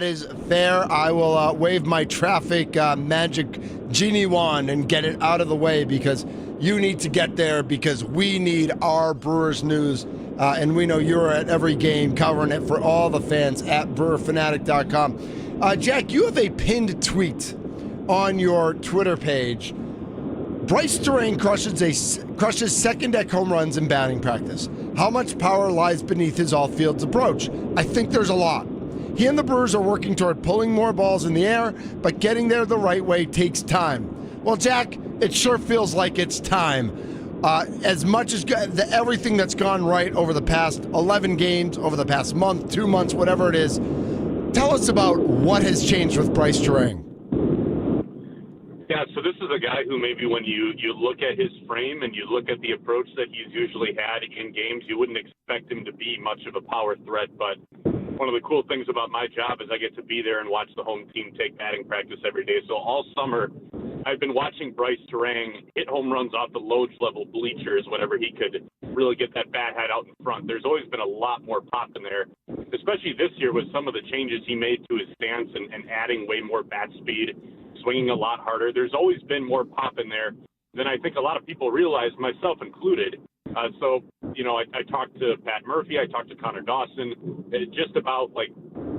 is fair. I will wave my traffic magic genie wand and get it out of the way because you need to get there because we need our Brewers news. And we know you're at every game covering it for all the fans at BrewerFanatic.com. Jack, you have a pinned tweet on your Twitter page. Bryce Durang crushes second deck home runs in batting practice. How much power lies beneath his all-fields approach? I think there's a lot. He and the Brewers are working toward pulling more balls in the air, but getting there the right way takes time. Well, Jack, it sure feels like it's time. As much as everything that's gone right over the past 11 games, over the past month, 2 months, whatever it is, tell us about what has changed with Bryce Durang. Yeah, so this is a guy who maybe when you look at his frame and you look at the approach that he's usually had in games, you wouldn't expect him to be much of a power threat. But one of the cool things about my job is I get to be there and watch the home team take batting practice every day. So all summer, I've been watching Bryce Durang hit home runs off the Loge level bleachers whenever he could really get that bat head out in front. There's always been a lot more pop in there, especially this year with some of the changes he made to his stance and adding way more bat speed, swinging a lot harder. There's always been more pop in there than I think a lot of people realize, myself included. So, I talked to Pat Murphy, I talked to Connor Dawson, just about like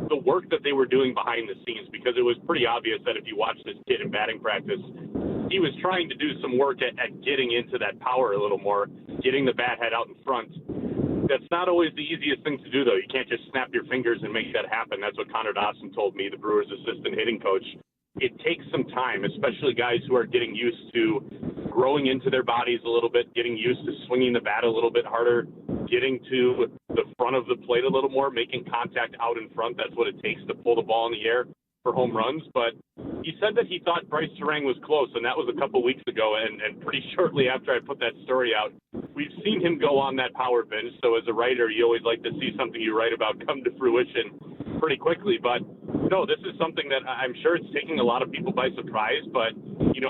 the work that they were doing behind the scenes, because it was pretty obvious that if you watch this kid in batting practice, he was trying to do some work at getting into that power a little more, getting the bat head out in front. That's not always the easiest thing to do, though. You can't just snap your fingers and make that happen. That's what Connor Dawson told me, the Brewers' assistant hitting coach. It takes some time, especially guys who are getting used to growing into their bodies a little bit, getting used to swinging the bat a little bit harder, getting to the front of the plate a little more, making contact out in front. That's what it takes to pull the ball in the air for home runs. But he said that he thought Bryce Durang was close, and that was a couple weeks ago. And pretty shortly after I put that story out, we've seen him go on that power binge. So as a writer, you always like to see something you write about come to fruition pretty quickly. But no, this is something that I'm sure it's taking a lot of people by surprise. But,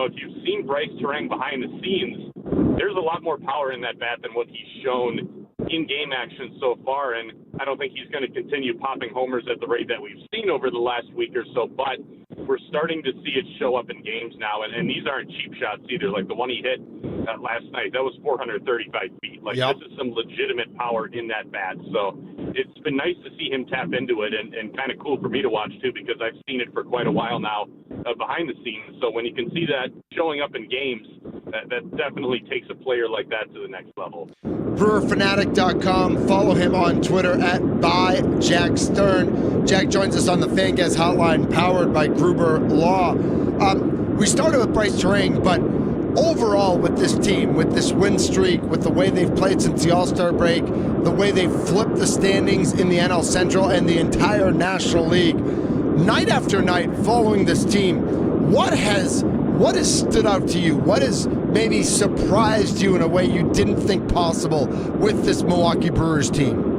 if you've seen Bryce Durang behind the scenes, there's a lot more power in that bat than what he's shown in game action so far. And I don't think he's going to continue popping homers at the rate that we've seen over the last week or so. But we're starting to see it show up in games now. And these aren't cheap shots either. Like the one he hit last night, that was 435 feet. Like, This is some legitimate power in that bat. So it's been nice to see him tap into it, and kind of cool for me to watch too, because I've seen it for quite a while now behind the scenes. So when you can see that showing up in games, that definitely takes a player like that to the next level. BrewerFanatic.com. Follow him on Twitter at @JackStern. Jack joins us on the FanGuest hotline, powered by Gruber Law. We started with Bryce Durang, but overall with this team, with this win streak, with the way they've played since the All-Star break, the way they've flipped the standings in the NL Central and the entire National League, night after night following this team, what has stood out to you? What has maybe surprised you in a way you didn't think possible with this Milwaukee Brewers team?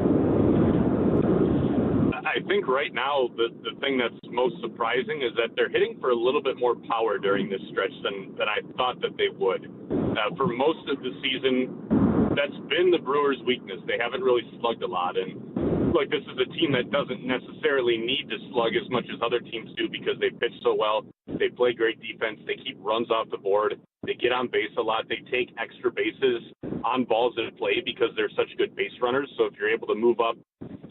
I think right now the thing that's most surprising is that they're hitting for a little bit more power during this stretch than I thought that they would. For most of the season, that's been the Brewers' weakness. They haven't really slugged a lot. And like, this is a team that doesn't necessarily need to slug as much as other teams do because they pitch so well. They play great defense. They keep runs off the board. They get on base a lot. They take extra bases on balls in play because they're such good base runners. So if you're able to move up,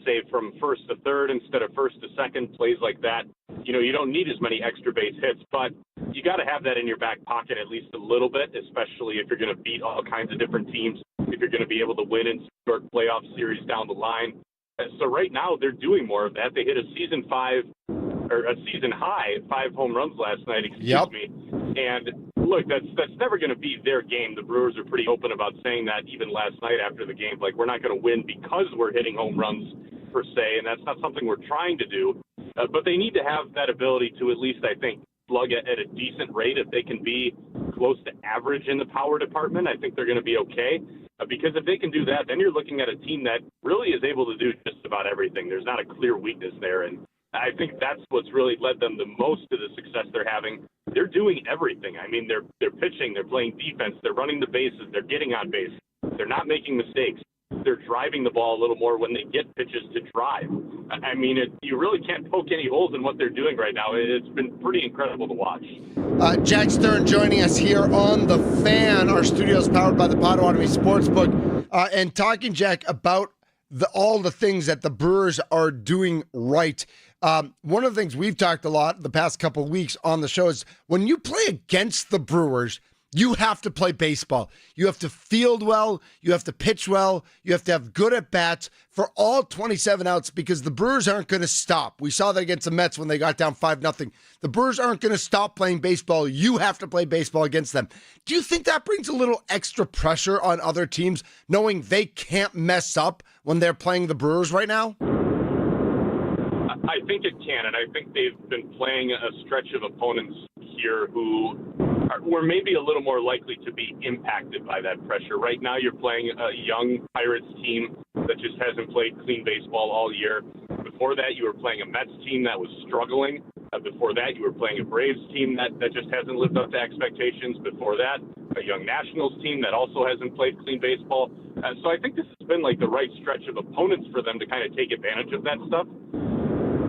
say, from first to third instead of first to second, plays like that, you don't need as many extra base hits, but you got to have that in your back pocket at least a little bit, especially if you're going to beat all kinds of different teams, if you're going to be able to win in short playoff series down the line. So right now they're doing more of that. They hit a season high 5 home runs last night, excuse me. And look, that's never going to be their game. The Brewers are pretty open about saying that even last night after the game. Like, we're not going to win because we're hitting home runs per se, and that's not something we're trying to do. But they need to have that ability to at least, I think, slug at a decent rate. If they can be close to average in the power department, I think they're going to be okay. Because if they can do that, then you're looking at a team that really is able to do just about everything. There's not a clear weakness there, and I think that's what's really led them the most to the success they're having. They're doing everything. I mean, they're pitching, they're playing defense, they're running the bases, they're getting on base, they're not making mistakes. They're driving the ball a little more when they get pitches to drive. I mean, you really can't poke any holes in what they're doing right now. It's been pretty incredible to watch. Jack Stern joining us here on The Fan. Our studio is powered by the Potawatomi Sportsbook. And talking, Jack, about all the things that the Brewers are doing right. One of the things we've talked a lot the past couple of weeks on the show is when you play against the Brewers, you have to play baseball. You have to field well. You have to pitch well. You have to have good at-bats for all 27 outs because the Brewers aren't going to stop. We saw that against the Mets when they got down 5-0. The Brewers aren't going to stop playing baseball. You have to play baseball against them. Do you think that brings a little extra pressure on other teams, knowing they can't mess up when they're playing the Brewers right now? I think it can, and I think they've been playing a stretch of opponents here who were maybe a little more likely to be impacted by that pressure. Right now you're playing a young Pirates team that just hasn't played clean baseball all year. Before that, you were playing a Mets team that was struggling. Before that, you were playing a Braves team that just hasn't lived up to expectations. Before that, a young Nationals team that also hasn't played clean baseball. So I think this has been like the right stretch of opponents for them to kind of take advantage of that stuff.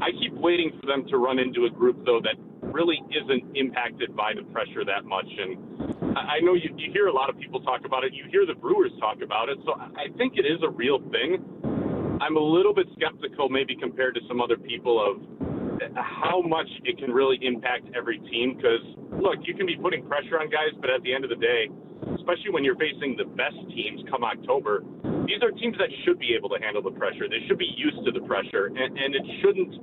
I keep waiting for them to run into a group, though, that really isn't impacted by the pressure that much. And I know you hear a lot of people talk about it. You hear the Brewers talk about it. So I think it is a real thing. I'm a little bit skeptical, maybe compared to some other people, of how much it can really impact every team. Because, look, you can be putting pressure on guys, but at the end of the day, especially when you're facing the best teams come October, these are teams that should be able to handle the pressure. They should be used to the pressure, and it shouldn't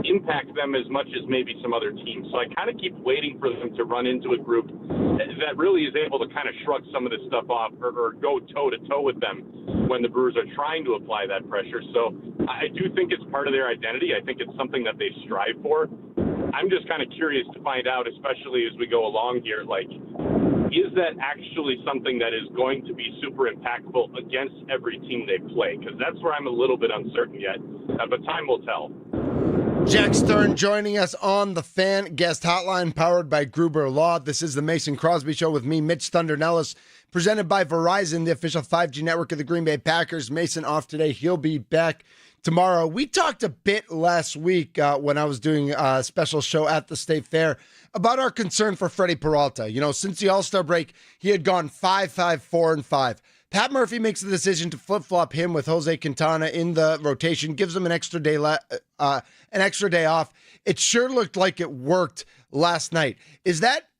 impact them as much as maybe some other teams. So I kind of keep waiting for them to run into a group that really is able to kind of shrug some of this stuff off or go toe-to-toe with them when the Brewers are trying to apply that pressure. So I do think it's part of their identity. I think it's something that they strive for. I'm just kind of curious to find out, especially as we go along here, like, is that actually something that is going to be super impactful against every team they play? Because that's where I'm a little bit uncertain yet, but time will tell. Jack Stern joining us on the Fan Guest Hotline, powered by Gruber Law. This is the Mason Crosby Show with me, Mitch Thunder Nelles, presented by Verizon, the official 5G network of the Green Bay Packers. Mason off today. He'll be back tomorrow. We talked a bit last week when I was doing a special show at the State Fair about our concern for Freddie Peralta. You know, since the All-Star break, he had gone 5-5, 4-5. Pat Murphy makes the decision to flip-flop him with Jose Quintana in the rotation, gives him an extra day off. It sure looked like it worked last night.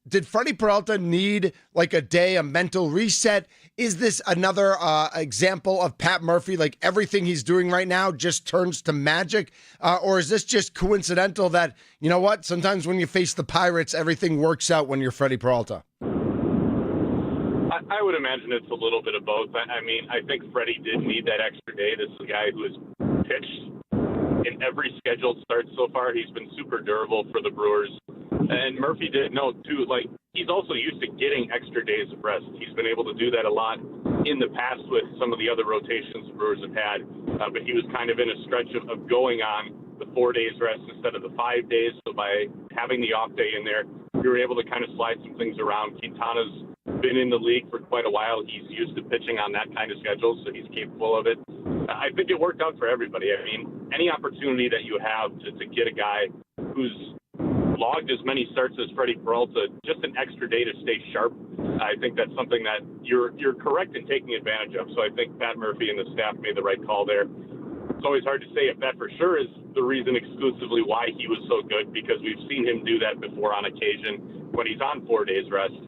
Did Freddie Peralta need like a day, a mental reset? Is this another example of Pat Murphy, like everything he's doing right now just turns to magic? Or is this just coincidental that, you know what, sometimes when you face the Pirates, everything works out when you're Freddie Peralta? I would imagine it's a little bit of both. I mean, I think Freddie did need that extra day. This is a guy who has pitched in every scheduled start so far. He's been super durable for the Brewers. And Murphy did know, too, like, he's also used to getting extra days of rest. He's been able to do that a lot in the past with some of the other rotations the Brewers have had. But he was kind of in a stretch of going on the 4 days rest instead of the 5 days. So by having the off day in there, you were able to kind of slide some things around. Quintana's been in the league for quite a while. He's used to pitching on that kind of schedule, so he's capable of it. I think it worked out for everybody. I mean, any opportunity that you have to get a guy who's logged as many starts as Freddie Peralta, just an extra day to stay sharp, I think that's something that you're correct in taking advantage of. So I think Pat Murphy and the staff made the right call there. It's always hard to say if that for sure is the reason exclusively why he was so good, because we've seen him do that before on occasion when he's on 4 days rest.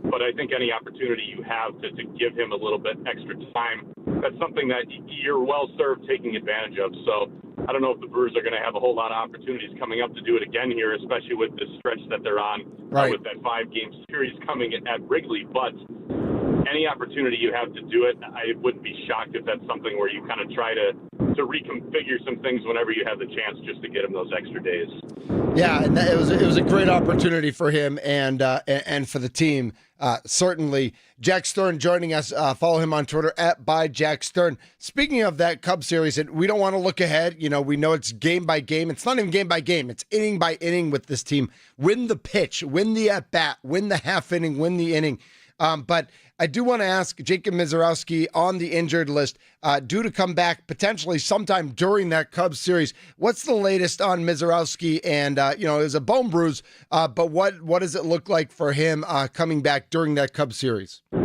But I think any opportunity you have to give him a little bit extra time that's something that you're well served taking advantage of. So I don't know if the Brewers are going to have a whole lot of opportunities coming up to do it again here, especially with this stretch that they're on, with that 5-game series coming at Wrigley. But any opportunity you have to do it, I wouldn't be shocked if that's something where you kind of try to reconfigure some things whenever you have the chance, just to get him those extra days. Yeah, and it was a great opportunity for him and for the team. Certainly, Jack Stern joining us. Follow him on Twitter @byJackStern. Speaking of that Cubs series, and we don't want to look ahead. We know it's game by game. It's not even game by game. It's inning by inning with this team. Win the pitch, win the at bat, win the half inning, win the inning. But I do want to ask Jacob Misiorowski on the injured list, due to come back potentially sometime during that Cubs series. What's the latest on Misiorowski? And, it was a bone bruise, but what does it look like for him coming back during that Cubs series? So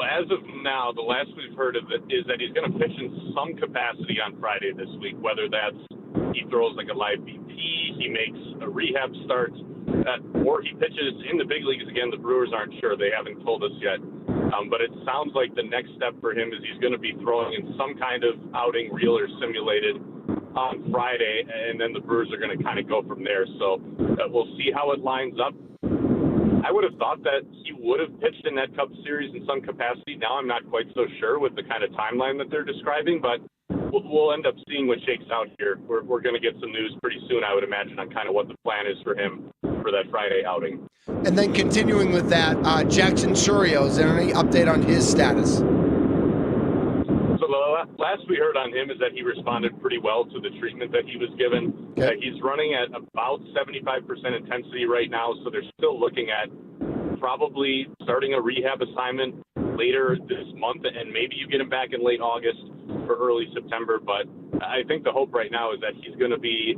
as of now, the last we've heard of it is that he's going to pitch in some capacity on Friday this week, whether that's he throws like a live BP, he makes a rehab start, or he pitches in the big leagues again. The Brewers aren't sure. They haven't told us yet. But it sounds like the next step for him is he's going to be throwing in some kind of outing, real or simulated, on Friday, and then the Brewers are going to kind of go from there. So we'll see how it lines up. I would have thought that he would have pitched in that Cubs series in some capacity. Now I'm not quite so sure with the kind of timeline that they're describing, but we'll end up seeing what shakes out here. We're going to get some news pretty soon, I would imagine, on kind of what the plan is for him for that Friday outing. And then continuing with that, Jackson Chourio, is there any update on his status? So the last we heard on him is that he responded pretty well to the treatment that he was given. Okay. He's running at about 75% intensity right now, so they're still looking at probably starting a rehab assignment later this month, and maybe you get him back in late August for early September. But I think the hope right now is that he's going to be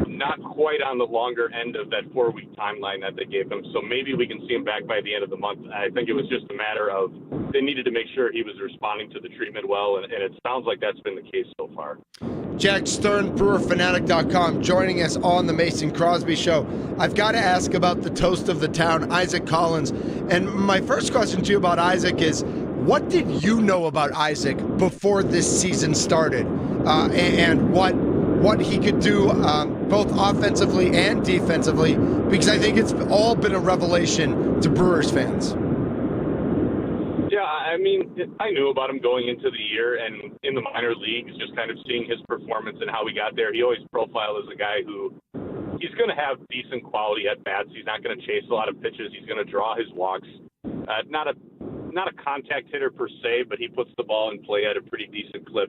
not quite on the longer end of that 4-week timeline that they gave him. So maybe we can see him back by the end of the month. I think it was just a matter of they needed to make sure he was responding to the treatment well, and it sounds like that's been the case so far. Jack Stern, BrewerFanatic.com, joining us on the Mason Crosby Show. I've got to ask about the toast of the town, Isaac Collins. And my first question to you about Isaac is, what did you know about Isaac before this season started, and what he could do both offensively and defensively? Because I think it's all been a revelation to Brewers fans. Yeah, I mean, I knew about him going into the year, and in the minor leagues, just kind of seeing his performance and how he got there. He always profiled as a guy who he's going to have decent quality at bats. He's not going to chase a lot of pitches. He's going to draw his walks. Not a contact hitter per se, but he puts the ball in play at a pretty decent clip.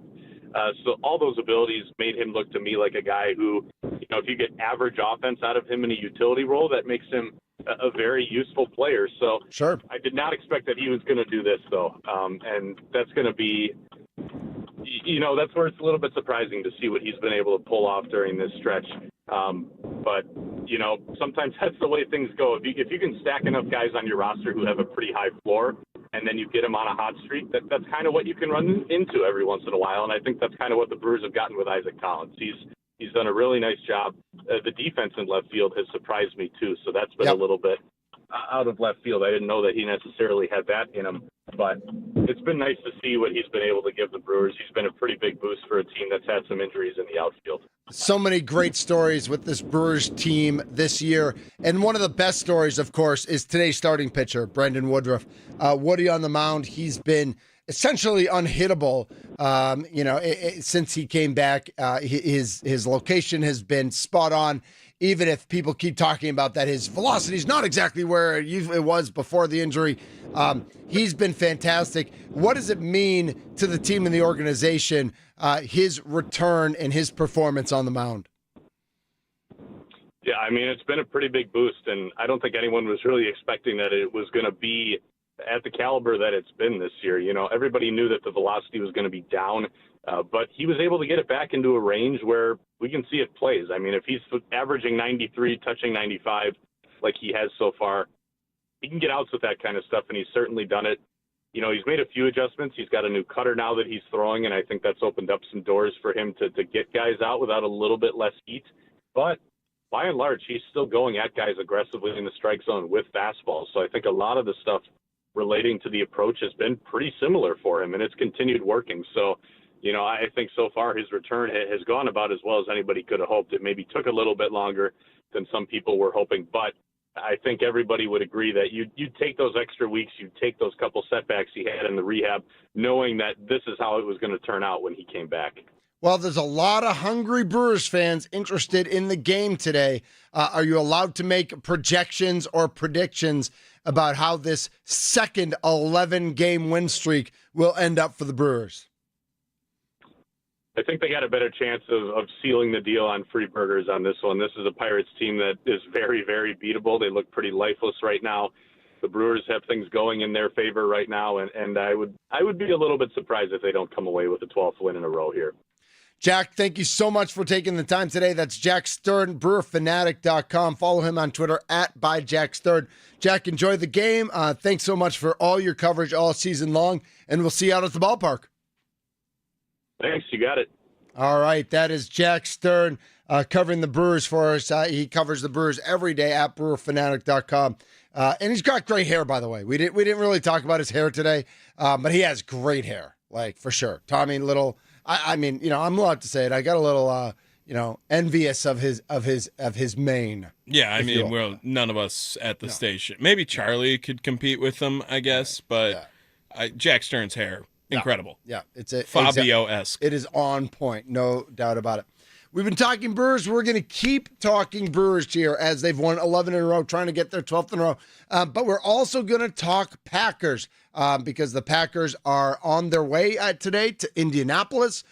So all those abilities made him look to me like a guy who, if you get average offense out of him in a utility role, that makes him a very useful player. So sure, I did not expect that he was going to do this, though. And that's going to be, that's where it's a little bit surprising to see what he's been able to pull off during this stretch. But, sometimes that's the way things go. If you can stack enough guys on your roster who have a pretty high floor, and then you get them on a hot streak, that's kind of what you can run into every once in a while. And I think that's kind of what the Brewers have gotten with Isaac Collins. He's done a really nice job. The defense in left field has surprised me too. So that's been a little bit out of left field. I didn't know that he necessarily had that in him, but it's been nice to see what he's been able to give the Brewers. He's been a pretty big boost for a team that's had some injuries in the outfield. So many great stories with this Brewers team this year. And one of the best stories, of course, is today's starting pitcher, Brendan Woodruff. Woody on the mound, he's been essentially unhittable, since he came back. His location has been spot on, even if people keep talking about that his velocity is not exactly where it was before the injury. He's been fantastic. What does it mean to the team and the organization, his return and his performance on the mound? Yeah, I mean, it's been a pretty big boost, and I don't think anyone was really expecting that it was going to be at the caliber that it's been this year. Everybody knew that the velocity was going to be down, but he was able to get it back into a range where we can see it plays. I mean, if he's averaging 93, touching 95 like he has so far, he can get outs with that kind of stuff, and he's certainly done it. He's made a few adjustments. He's got a new cutter now that he's throwing, and I think that's opened up some doors for him to get guys out without a little bit less heat. But by and large, he's still going at guys aggressively in the strike zone with fastballs. So I think a lot of the stuff relating to the approach has been pretty similar for him, and it's continued working. So, I think so far his return has gone about as well as anybody could have hoped. It maybe took a little bit longer than some people were hoping, but I think everybody would agree that you'd take those extra weeks, you'd take those couple setbacks he had in the rehab, knowing that this is how it was going to turn out when he came back. Well, there's a lot of hungry Brewers fans interested in the game today. Are you allowed to make projections or predictions about how this second 11-game win streak will end up for the Brewers? I think they got a better chance of sealing the deal on free burgers on this one. This is a Pirates team that is very, very beatable. They look pretty lifeless right now. The Brewers have things going in their favor right now, and I would be a little bit surprised if they don't come away with a 12th win in a row here. Jack, thank you so much for taking the time today. That's Jack Stern, BrewerFanatic.com. Follow him on Twitter @ByJackStern. Jack, enjoy the game. Thanks so much for all your coverage all season long, and we'll see you out at the ballpark. Thanks, you got it. All right, that is Jack Stern covering the Brewers for us. He covers the Brewers every day at BrewerFanatic.com. And he's got great hair, by the way. We didn't really talk about his hair today, but he has great hair, like for sure. Tommy, I mean, I'm allowed to say it. I got a little, envious of his mane. Yeah, I mean, well, none of us at the station. Maybe Charlie could compete with him, I guess, but Jack Stern's hair, incredible. Yeah, it's Fabio-esque. It is on point, no doubt about it. We've been talking Brewers. We're going to keep talking Brewers here as they've won 11 in a row, trying to get their 12th in a row. But we're also going to talk Packers because the Packers are on their way today to Indianapolis.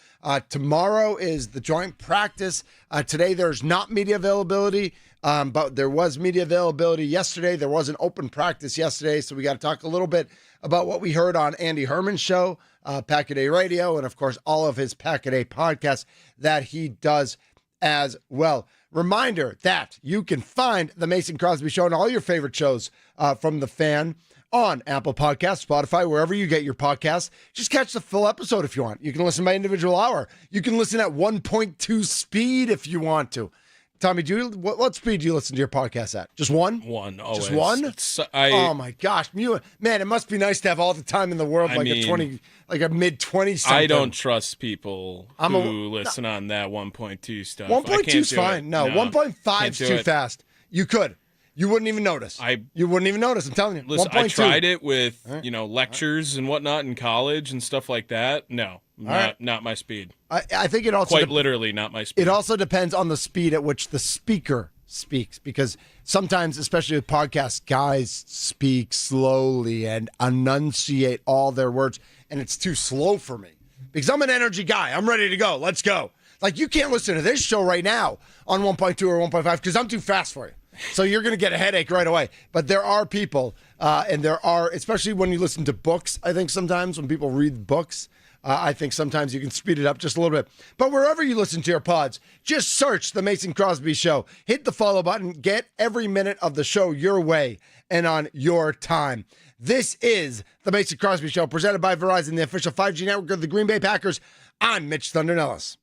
Tomorrow is the joint practice. Today there's not media availability, but there was media availability yesterday. There was an open practice yesterday, so we got to talk a little bit about what we heard on Andy Herman's show, Pack-A-Day Radio, and of course all of his Pack-A-Day podcasts that he does as well. Reminder that you can find the Mason Crosby Show and all your favorite shows from The Fan on Apple Podcasts, Spotify, wherever you get your podcasts. Just catch the full episode if you want. You can listen by individual hour. You can listen at 1.2 speed if you want to. Tommy, what speed do you listen to your podcast at? Just one? One, always. Just one? Oh my gosh, man! It must be nice to have all the time in the world, like a mid-20 something. I don't trust people who listen on that 1.2 stuff. 1.2 is fine. No, 1.5 is too fast. You could. You wouldn't even notice. You wouldn't even notice. I'm telling you. Listen, 1.2. I tried it with lectures and whatnot in college and stuff like that. No, not my speed. I think it also quite literally not my speed. It also depends on the speed at which the speaker speaks, because sometimes, especially with podcasts, guys speak slowly and enunciate all their words, and it's too slow for me because I'm an energy guy. I'm ready to go. Let's go. Like, you can't listen to this show right now on 1.2 or 1.5 because I'm too fast for you. So you're going to get a headache right away. But there are people, and there are, especially when you listen to books, I think sometimes when people read books, I think sometimes you can speed it up just a little bit. But wherever you listen to your pods, just search The Mason Crosby Show. Hit the follow button. Get every minute of the show your way and on your time. This is The Mason Crosby Show, presented by Verizon, the official 5G network of the Green Bay Packers. I'm Mitch Thunder Nelles.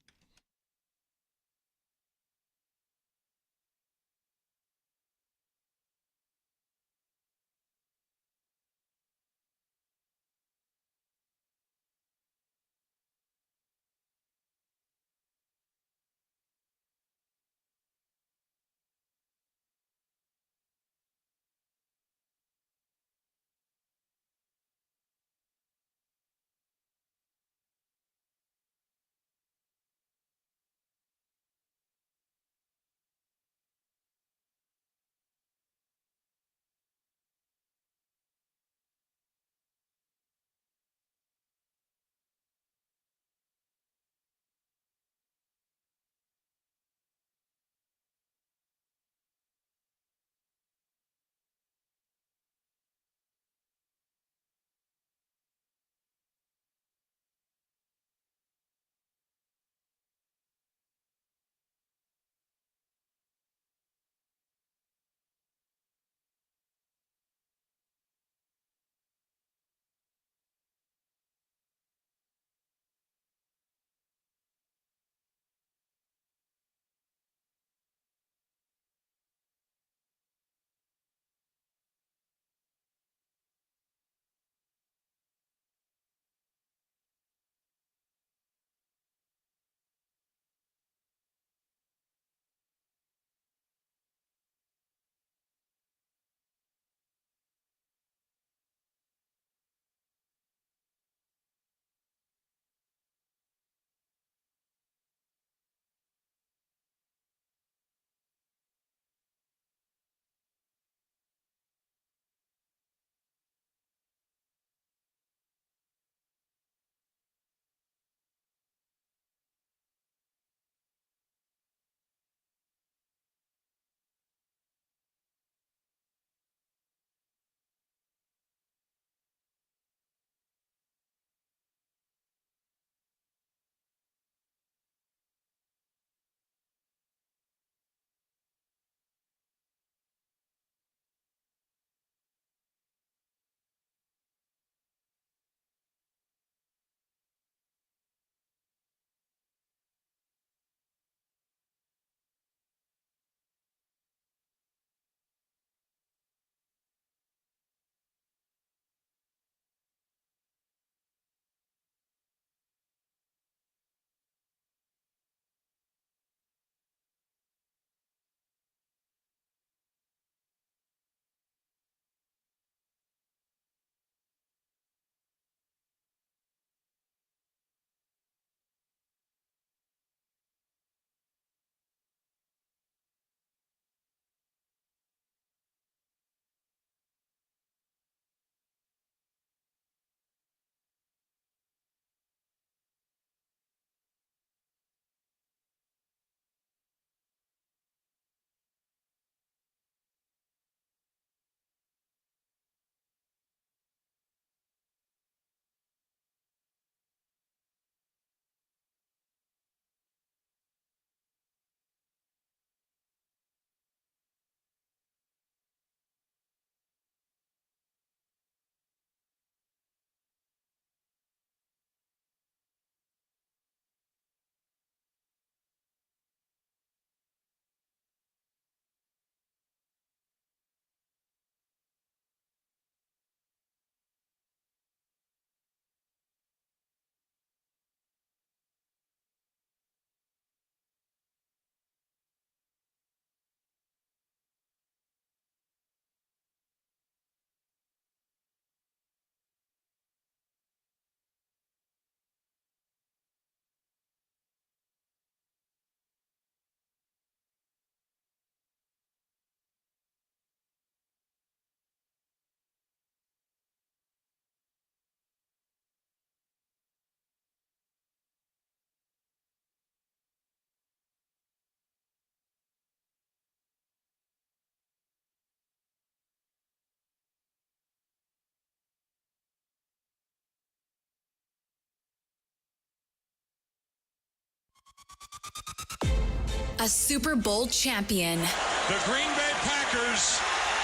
A Super Bowl champion. The Green Bay Packers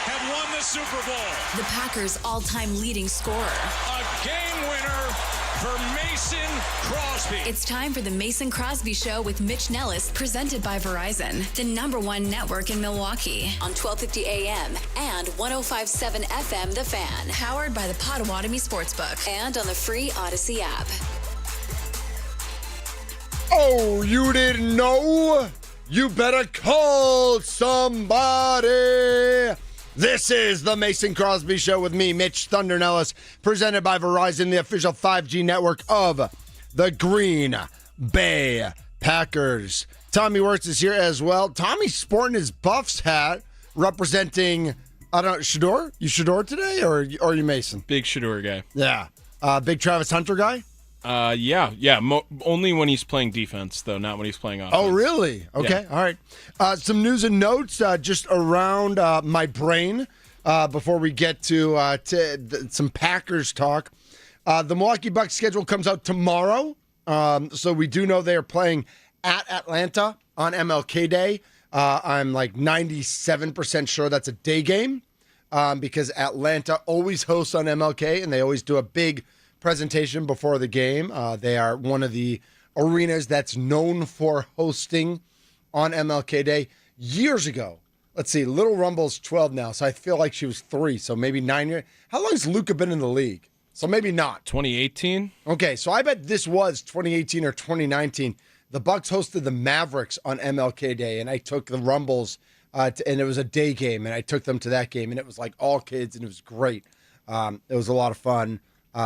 have won the Super Bowl. The Packers' all-time leading scorer. A game winner for Mason Crosby. It's time for the Mason Crosby Show with Mitch Nelles, presented by Verizon, the #1 network in Milwaukee, on 1250 AM and 105.7 FM The Fan, powered by the Potawatomi Sportsbook, and on the free Odyssey app. Oh, you didn't know? You better call somebody. This is the Mason Crosby Show with me, Mitch Thunder Nelles, presented by Verizon, the official 5G network of the Green Bay Packers. Tommy Wirtz is here as well. Tommy's sporting his Buffs hat, representing, I don't know, Shador? You Shador today, or are you Mason? Big Shador guy. Yeah. Big Travis Hunter guy? Yeah. Only when he's playing defense, though, not when he's playing offense. Oh, really? Okay, Yeah. all right. Some news and notes just around my brain before we get to some Packers talk. The Milwaukee Bucks schedule comes out tomorrow, so we do know they are playing at Atlanta on MLK Day. I'm like 97% sure that's a day game because Atlanta always hosts on MLK, and they always do a big presentation before the game. They are one of the arenas that's known for hosting on MLK Day. Years ago, let's see, Little Rumble's 12 now, so I feel like she was 3, so maybe 9 years. How long has Luka been in the league? So maybe not. 2018? Okay, so I bet this was 2018 or 2019. The Bucks hosted the Mavericks on MLK Day, and I took the Rumbles, and it was a day game, and I took them to that game, and it was like all kids, and it was great. It was a lot of fun.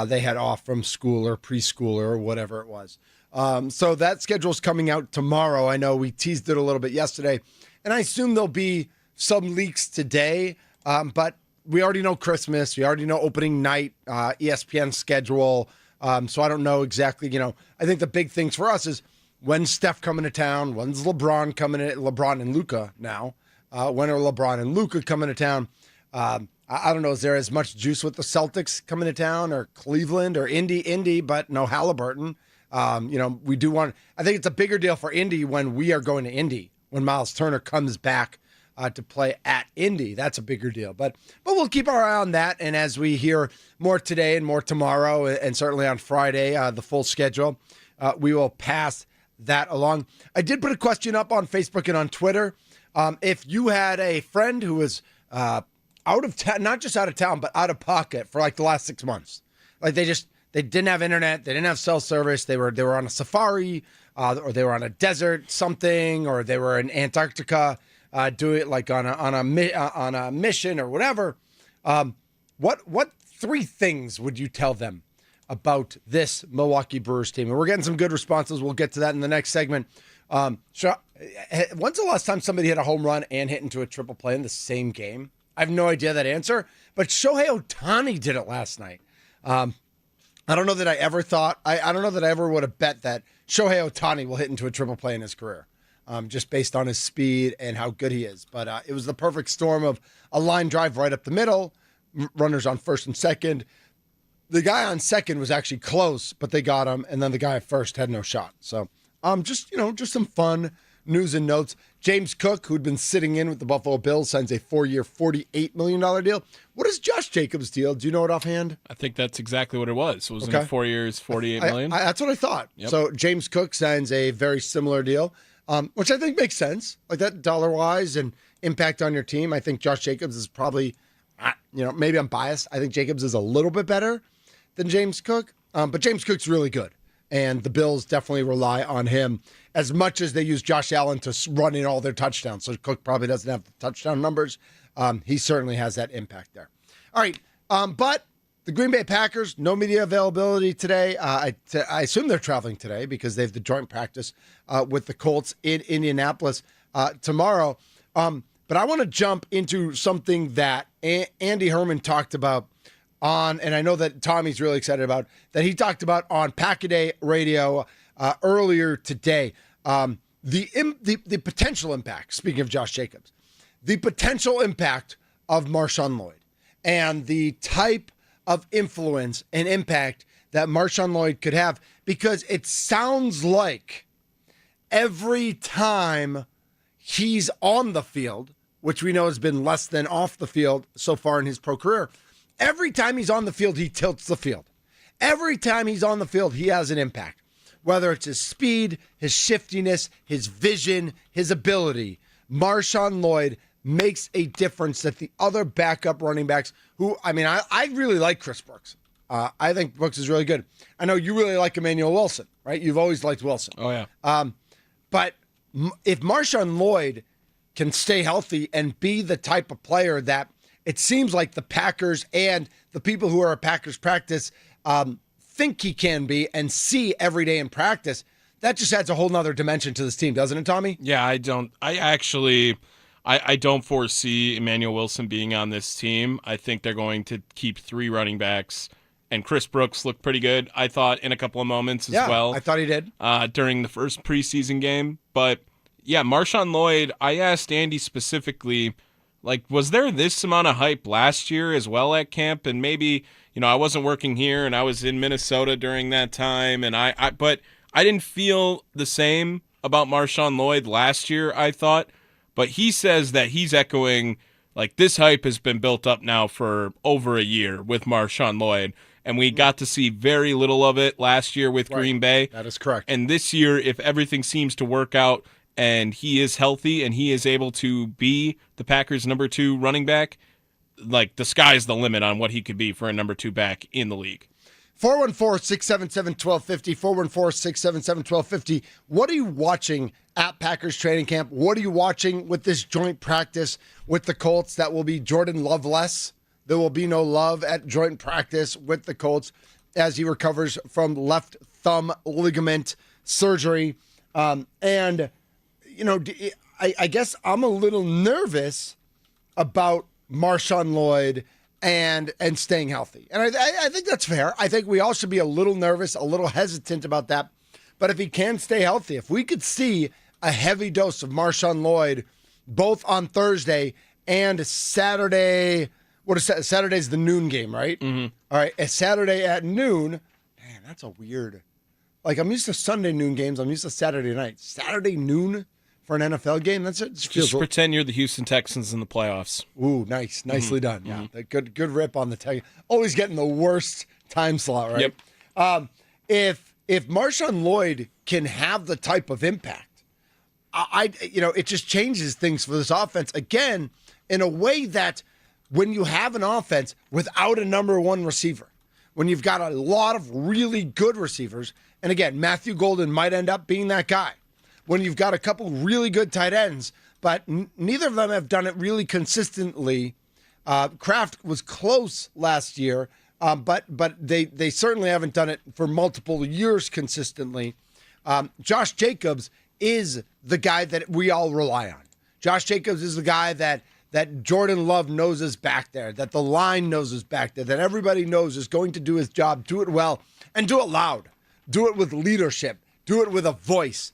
They had off from school or preschool or whatever it was. So that schedule's coming out tomorrow. I know we teased it a little bit yesterday, and I assume there'll be some leaks today, but we already know Christmas. We already know opening night, ESPN schedule. So I don't know exactly, I think the big things for us is when's Steph coming to town? When's LeBron coming in? LeBron and Luka now. When are LeBron and Luka coming to town? I don't know. Is there as much juice with the Celtics coming to town, or Cleveland, or Indy, but no Halliburton? We do want. I think it's a bigger deal for Indy when we are going to Indy, when Miles Turner comes back to play at Indy. That's a bigger deal. But we'll keep our eye on that. And as we hear more today and more tomorrow, and certainly on Friday, the full schedule, we will pass that along. I did put a question up on Facebook and on Twitter. If you had a friend who was out of town, not just out of town, but out of pocket for like the last 6 months. Like they didn't have internet, they didn't have cell service, they were on a safari, or they were on a desert something, or they were in Antarctica, doing it like on a mission or whatever. What 3 things would you tell them about this Milwaukee Brewers team? And we're getting some good responses. We'll get to that in the next segment. When's the last time somebody hit a home run and hit into a triple play in the same game? I have no idea that answer, but Shohei Ohtani did it last night. I don't know that I ever thought, I don't know that I ever would have bet that Shohei Ohtani will hit into a triple play in his career, just based on his speed and how good he is. But it was the perfect storm of a line drive right up the middle, runners on first and second. The guy on second was actually close, but they got him, and then the guy at first had no shot. So just some fun news and notes. James Cook, who'd been sitting in with the Buffalo Bills, signs a 4-year, $48 million deal. What is Josh Jacobs' deal? Do you know it offhand? I think that's exactly what it was. Wasn't it 4 years, $48 million? That's what I thought. Yep. So James Cook signs a very similar deal, which I think makes sense. Like that dollar-wise and impact on your team. I think Josh Jacobs is probably, maybe I'm biased. I think Jacobs is a little bit better than James Cook. But James Cook's really good. And the Bills definitely rely on him as much as they use Josh Allen to run in all their touchdowns. So Cook probably doesn't have the touchdown numbers. He certainly has that impact there. All right. But the Green Bay Packers, no media availability today. I assume they're traveling today because they have the joint practice with the Colts in Indianapolis tomorrow. But I want to jump into something that Andy Herman talked about and I know that Tommy's really excited about, that he talked about on Pack-A-Day Radio earlier today. The potential impact, speaking of Josh Jacobs, the potential impact of Marshawn Lloyd and the type of influence and impact that Marshawn Lloyd could have, because it sounds like every time he's on the field, which we know has been less than off the field so far in his pro career, every time he's on the field, he tilts the field. Every time he's on the field, he has an impact. Whether it's his speed, his shiftiness, his vision, his ability, Marshawn Lloyd makes a difference that the other backup running backs who, I really like Chris Brooks. I think Brooks is really good. I know you really like Emmanuel Wilson, right? You've always liked Wilson. Oh, yeah. But if Marshawn Lloyd can stay healthy and be the type of player that it seems like the Packers and the people who are at Packers practice think he can be and see every day in practice, that just adds a whole nother dimension to this team, doesn't it, Tommy? Yeah, I don't foresee Emmanuel Wilson being on this team. I think they're going to keep 3 running backs, and Chris Brooks looked pretty good, I thought, in a couple of moments as well. I thought he did. During the first preseason game. But, yeah, Marshawn Lloyd, I asked Andy specifically, was there this amount of hype last year as well at camp? And maybe, I wasn't working here and I was in Minnesota during that time, and but I didn't feel the same about Marshawn Lloyd last year, I thought. But he says that he's echoing, this hype has been built up now for over a year with Marshawn Lloyd. And we got to see very little of it last year with Green Bay. That is correct. And this year, if everything seems to work out and he is healthy and he is able to be the Packers' number 2 running back, the sky's the limit on what he could be for a number 2 back in the league. 414-677-1250, 414-677-1250. What are you watching at Packers training camp? What are you watching with this joint practice with the Colts that will be Jordan Love-less? There will be no Love at joint practice with the Colts as he recovers from left thumb ligament surgery. I guess I'm a little nervous about Marshawn Lloyd and staying healthy. And I think that's fair. I think we all should be a little nervous, a little hesitant about that. But if he can stay healthy, if we could see a heavy dose of Marshawn Lloyd both on Thursday and Saturday. Saturday's the noon game, right? Mm-hmm. All right, a Saturday at noon. Man, that's a weird. I'm used to Sunday noon games. I'm used to Saturday night. Saturday noon for an NFL game. That's it. Just pretend you're the Houston Texans in the playoffs. Ooh, nice, nicely done. Yeah, good rip on the Texans. Always getting the worst time slot, right? Yep. If Marshawn Lloyd can have the type of impact, it just changes things for this offense again in a way that. When you have an offense without a number 1 receiver, when you've got a lot of really good receivers, and again, Matthew Golden might end up being that guy, when you've got a couple really good tight ends, but neither of them have done it really consistently. Kraft was close last year, but they certainly haven't done it for multiple years consistently. Josh Jacobs is the guy that we all rely on. Josh Jacobs is the guy that Jordan Love knows is back there, that the line knows is back there, that everybody knows is going to do his job, do it well, and do it loud. Do it with leadership. Do it with a voice.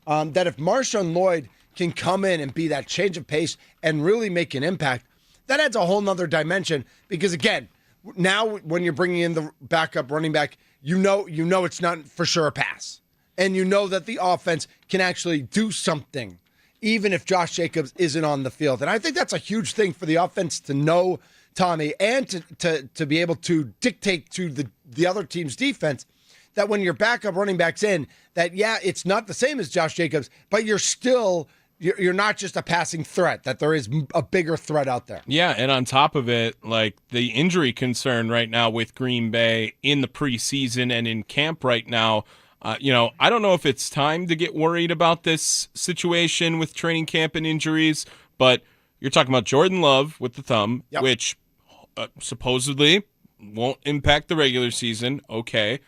That if Marshawn Lloyd can come in and be that change of pace and really make an impact, that adds a whole nother dimension. Because, again, now when you're bringing in the backup running back, you know it's not for sure a pass. And you know that the offense can actually do something even if Josh Jacobs isn't on the field. And I think that's a huge thing for the offense to know, Tommy, and to be able to dictate to the other team's defense that when your backup running back's in, that, it's not the same as Josh Jacobs, but you're not just a passing threat, that there is a bigger threat out there. Yeah, and on top of it, the injury concern right now with Green Bay in the preseason and in camp right now, I don't know if it's time to get worried about this situation with training camp and injuries, but you're talking about Jordan Love with the thumb, which supposedly won't impact the regular season. Okay.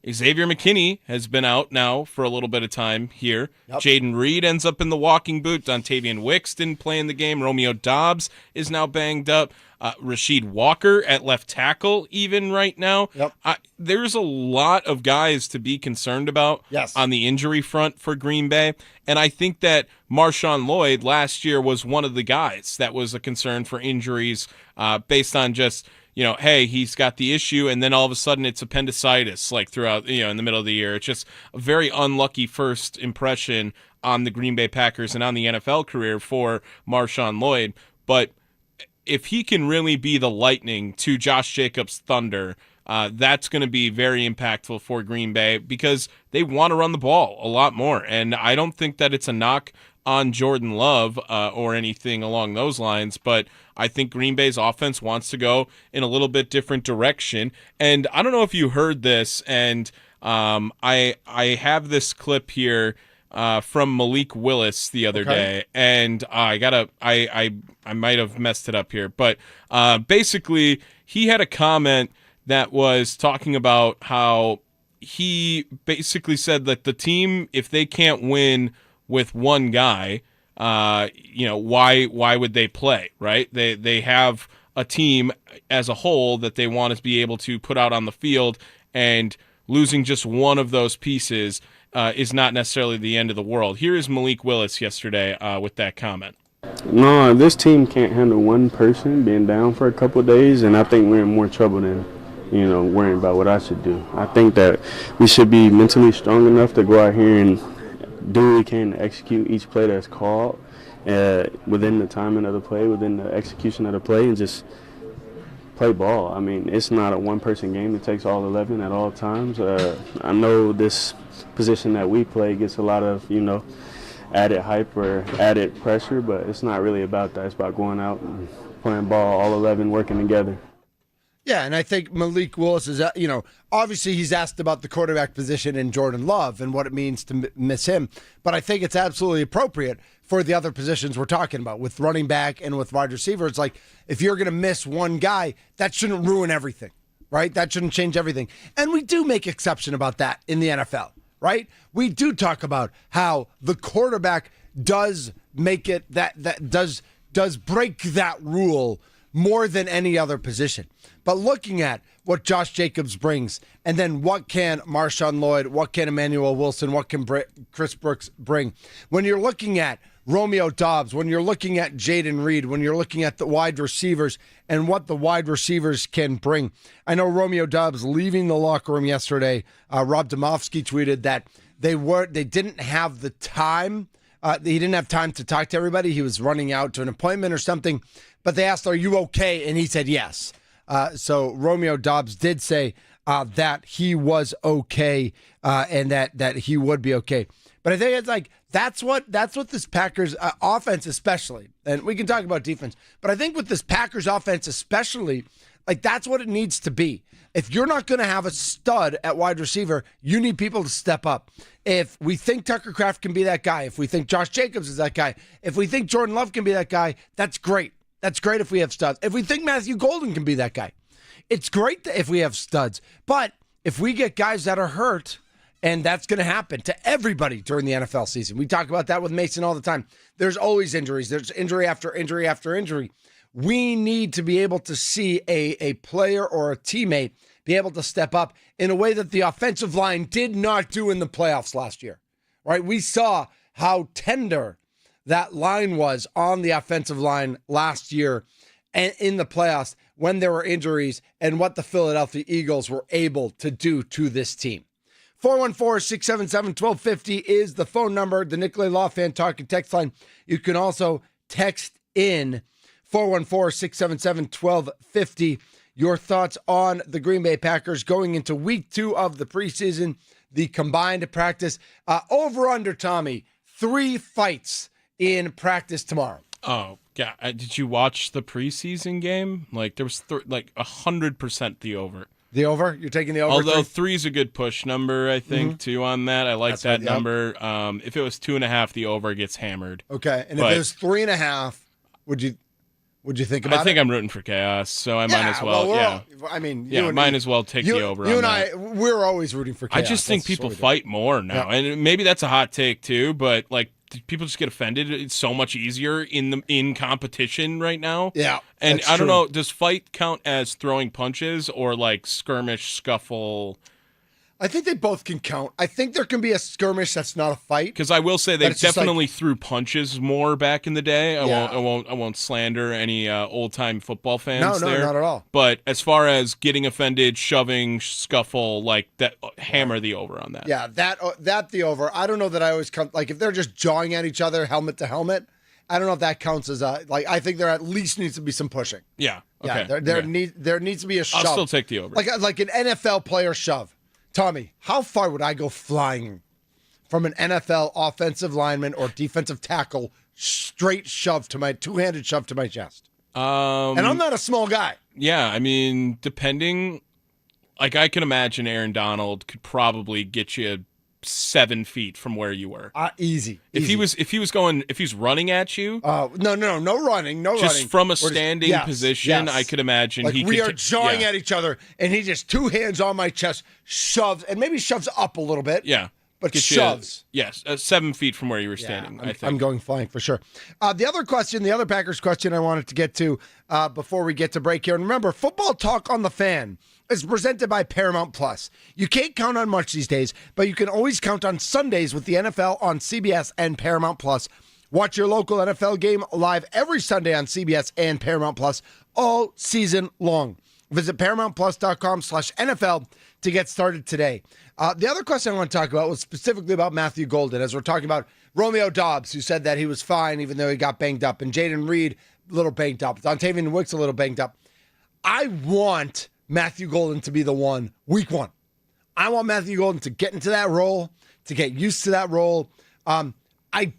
Xavier McKinney has been out now for a little bit of time here. Yep. Jaden Reed ends up in the walking boot. Dontavian Wicks didn't play in the game. Romeo Doubs is now banged up. Rasheed Walker at left tackle even right now. Yep. There's a lot of guys to be concerned about on the injury front for Green Bay. And I think that Marshawn Lloyd last year was one of the guys that was a concern for injuries based on just, hey, he's got the issue, and then all of a sudden it's appendicitis, like throughout, in the middle of the year. It's just a very unlucky first impression on the Green Bay Packers and on the NFL career for Marshawn Lloyd. But if he can really be the lightning to Josh Jacobs' thunder, that's going to be very impactful for Green Bay because they want to run the ball a lot more. And I don't think that it's a knock on Jordan Love or anything along those lines, but I think Green Bay's offense wants to go in a little bit different direction. And I don't know if you heard this, and I have this clip here from Malik Willis the other day, and I might have messed it up here, but basically he had a comment that was talking about how he basically said that the team, if they can't win with one guy, why would they play, right? They have a team as a whole that they want to be able to put out on the field, and losing just one of those pieces is not necessarily the end of the world. Here is Malik Willis yesterday with that comment. No, this team can't handle one person being down for a couple of days, and I think we're in more trouble than worrying about what I should do. I think that we should be mentally strong enough to go out here and do what we can to execute each play that's called within the timing of the play, within the execution of the play, and just play ball. I mean, it's not a one-person game. It takes all 11 at all times. I know this position that we play gets a lot of, added hype or added pressure, but it's not really about that. It's about going out and playing ball, all 11 working together. Yeah, and I think Malik Willis is, obviously he's asked about the quarterback position in Jordan Love and what it means to miss him. But I think it's absolutely appropriate for the other positions we're talking about with running back and with wide receiver. It's like if you're going to miss one guy, that shouldn't ruin everything, right? That shouldn't change everything. And we do make exception about that in the NFL, right? We do talk about how the quarterback does make it that does break that rule more than any other position. But looking at what Josh Jacobs brings, and then what can Marshawn Lloyd, what can Emmanuel Wilson, what can Chris Brooks bring? When you're looking at Romeo Doubs, when you're looking at Jaden Reed, when you're looking at the wide receivers and what the wide receivers can bring. I know Romeo Doubs leaving the locker room yesterday, Rob Domofsky tweeted that they didn't have the time. He didn't have time to talk to everybody. He was running out to an appointment or something. But they asked, "Are you okay?" And he said yes. So Romeo Doubs did say that he was okay and that he would be okay. But I think it's like that's what this Packers offense especially, and we can talk about defense, but I think with this Packers offense especially, like that's what it needs to be. If you're not going to have a stud at wide receiver, you need people to step up. If we think Tucker Kraft can be that guy, if we think Josh Jacobs is that guy, if we think Jordan Love can be that guy, that's great. That's great if we have studs. If we think Matthew Golden can be that guy, it's great if we have studs. But if we get guys that are hurt, and that's going to happen to everybody during the NFL season. We talk about that with Mason all the time. There's always injuries. There's injury after injury after injury. We need to be able to see a player or a teammate be able to step up in a way that the offensive line did not do in the playoffs last year. Right? We saw how tender that line was on the offensive line last year and in the playoffs when there were injuries and what the Philadelphia Eagles were able to do to this team. 414-677-1250 is the phone number, the Nicolay Law Fan Talk and Text line. You can also text in 414-677-1250 your thoughts on the Green Bay Packers going into week 2 of the preseason, the combined practice. Over under, Tommy, 3 fights in practice tomorrow. Oh, yeah. Did you watch the preseason game? Like, there was 100% the over. The over? You're taking the over? Although 3 is a good push number, I think, too, on that. I like that number. If it was 2.5, the over gets hammered. Okay. And if it was 3.5, would you think about it? I think I'm rooting for chaos, so I might as well. Might as well take the over. You and I, we're always rooting for chaos. I just think people fight more now. Yeah. And maybe that's a hot take, too, but, like, people just get offended. It's so much easier in competition right now. Yeah, and I don't know. Does fight count as throwing punches or like skirmish, scuffle? I think they both can count. I think there can be a skirmish that's not a fight. Because I will say they But it's just definitely threw punches more back in the day. I Yeah. won't slander any old time football fans. No, there. not at all. But as far as getting offended, shoving, scuffle, like that, hammer the over on that. Yeah, that the over. I don't know that I always come like if they're just jawing at each other, helmet to helmet. I don't know if that counts as like. I think there at least needs to be some pushing. Yeah. Okay. Yeah, there needs to be a shove. I'll still take the over. Like an NFL player shove. Tommy, how far would I go flying from an NFL offensive lineman or defensive tackle straight shove to my two-handed shove to my chest? And I'm not a small guy. Yeah, I mean, depending, like I can imagine Aaron Donald could probably get you 7 feet from where you were. Easy. If he was running at you. No running. Just from a standing position, I could imagine like we are jawing at each other, and he just 2 hands on my chest, shoves, and maybe shoves up a little bit. Yeah. But Get shoves. You, yes, 7 feet from where you were standing, I think. I'm going flying for sure. The other Packers question I wanted to get to before we get to break here. And remember, Football Talk on the Fan is presented by Paramount Plus. You can't count on much these days, but you can always count on Sundays with the NFL on CBS and Paramount Plus. Watch your local NFL game live every Sunday on CBS and Paramount Plus all season long. Visit ParamountPlus.com/NFL to get started today. The other question I want to talk about was specifically about Matthew Golden, as we're talking about Romeo Doubs, who said that he was fine even though he got banged up, and Jaden Reed a little banged up, Dontavian Wicks a little banged up. I want Matthew Golden to be the one week 1. I want Matthew Golden to get into that role, to get used to that role. I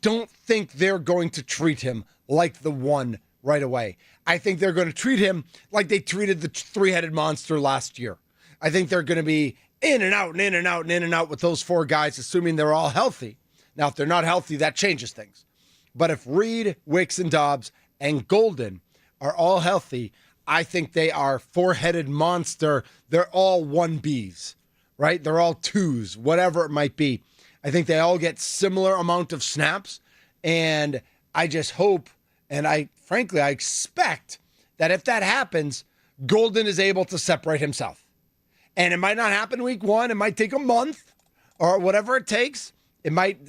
don't think they're going to treat him like the one right away. I think they're going to treat him like they treated the three-headed monster last year. I think they're going to be in and out and in and out and in and out with those 4 guys, assuming they're all healthy. Now, if they're not healthy, that changes things. But if Reed, Wicks, and Doubs and Golden are all healthy, I think they are 4-headed monster. They're all 1Bs, right? They're all 2s, whatever it might be. I think they all get similar amount of snaps. And I just hope, and I expect that if that happens, Golden is able to separate himself. And it might not happen week 1. It might take a month or whatever it takes. It might,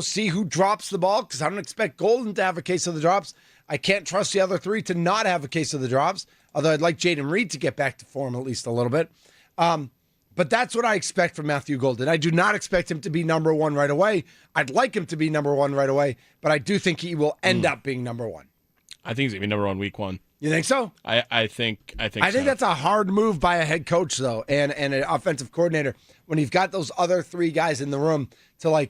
see who drops the ball, because I don't expect Golden to have a case of the drops. I can't trust the other 3 to not have a case of the drops, although I'd like Jaden Reed to get back to form at least a little bit. But that's what I expect from Matthew Golden. I do not expect him to be number 1 right away. I'd like him to be number 1 right away, but I do think he will end up being number 1. I think he's going to be number 1 week 1. You think so? I think so. That's a hard move by a head coach, though, and an offensive coordinator, when you've got those other 3 guys in the room to,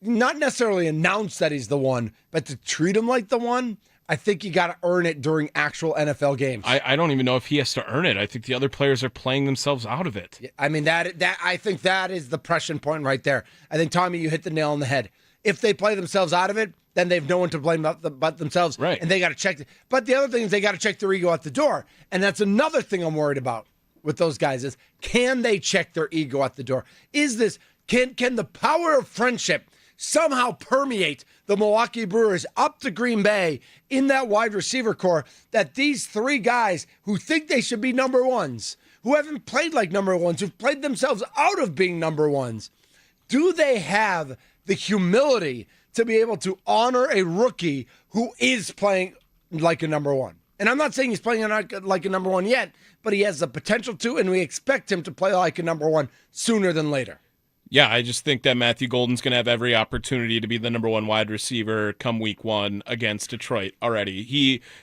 not necessarily announce that he's the one, but to treat him like the one. I think you got to earn it during actual NFL games. I don't even know if he has to earn it. I think the other players are playing themselves out of it. I mean, that I think that is the pressure point right there. I think, Tommy, you hit the nail on the head. If they play themselves out of it, then they've no one to blame but themselves. Right. And they got to check. But the other thing is they got to check their ego at the door. And that's another thing I'm worried about with those guys is, can they check their ego at the door? Can the power of friendship somehow permeate the Milwaukee Brewers up to Green Bay in that wide receiver core, that these 3 guys who think they should be number 1s, who haven't played like number 1s, who've played themselves out of being number 1s, do they have the humility to be able to honor a rookie who is playing like a number 1? And I'm not saying he's playing like a number 1 yet, but he has the potential to, and we expect him to play like a number 1 sooner than later. Yeah, I just think that Matthew Golden's going to have every opportunity to be the number 1 wide receiver come week 1 against Detroit already.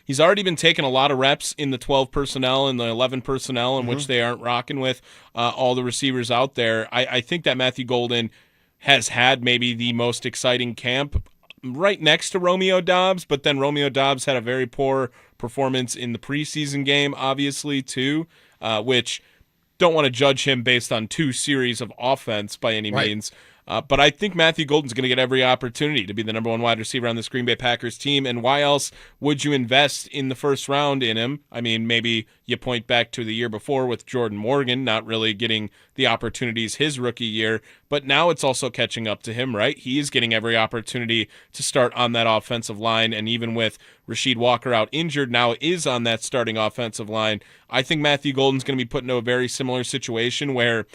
He's already been taking a lot of reps in the 12 personnel and the 11 personnel in which they aren't rocking with all the receivers out there. I think that Matthew Golden has had maybe the most exciting camp right next to Romeo Doubs, but then Romeo Doubs had a very poor performance in the preseason game, obviously, too, which don't want to judge him based on 2 series of offense by any means. But I think Matthew Golden's going to get every opportunity to be the number 1 wide receiver on this Green Bay Packers team. And why else would you invest in the first round in him? I mean, maybe you point back to the year before with Jordan Morgan not really getting the opportunities his rookie year. But now it's also catching up to him, right? He is getting every opportunity to start on that offensive line. And even with Rasheed Walker out injured, now is on that starting offensive line. I think Matthew Golden's going to be put into a very similar situation where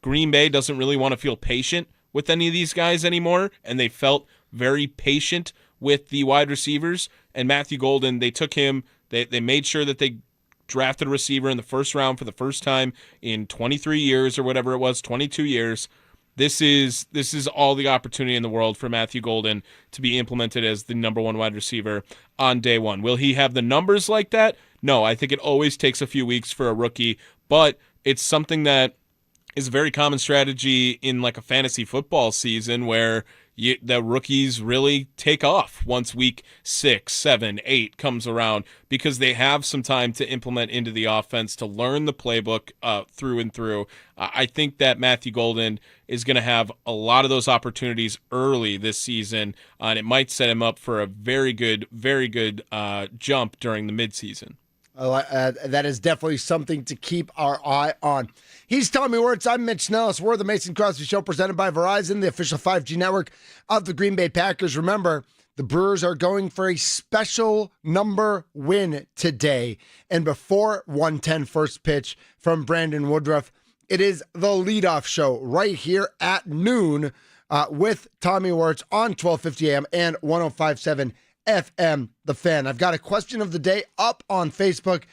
Green Bay doesn't really want to feel patient with any of these guys anymore, and they felt very patient with the wide receivers. And Matthew Golden, they took him, they made sure that they drafted a receiver in the first round for the first time in 23 years or whatever it was, 22 years. This is all the opportunity in the world for Matthew Golden to be implemented as the number one wide receiver on day one. Will he have the numbers like that? No, I think it always takes a few weeks for a rookie, but it's something that is a very common strategy in like a fantasy football season where the rookies really take off once week 6, 7, 8 comes around because they have some time to implement into the offense, to learn the playbook through and through. I think that Matthew Golden is going to have a lot of those opportunities early this season, and it might set him up for a very good jump during the midseason. That is definitely something to keep our eye on. He's Tommy Wirtz. I'm Mitch Nelles. We're the Mason Crosby Show presented by Verizon, the official 5G network of the Green Bay Packers. Remember, the Brewers are going for a special number win today. And before 110 first pitch from Brandon Woodruff, it is the leadoff show right here at noon with Tommy Wirtz on 1250 AM and 1057 FM, The Fan. I've got a question of the day up on Facebook.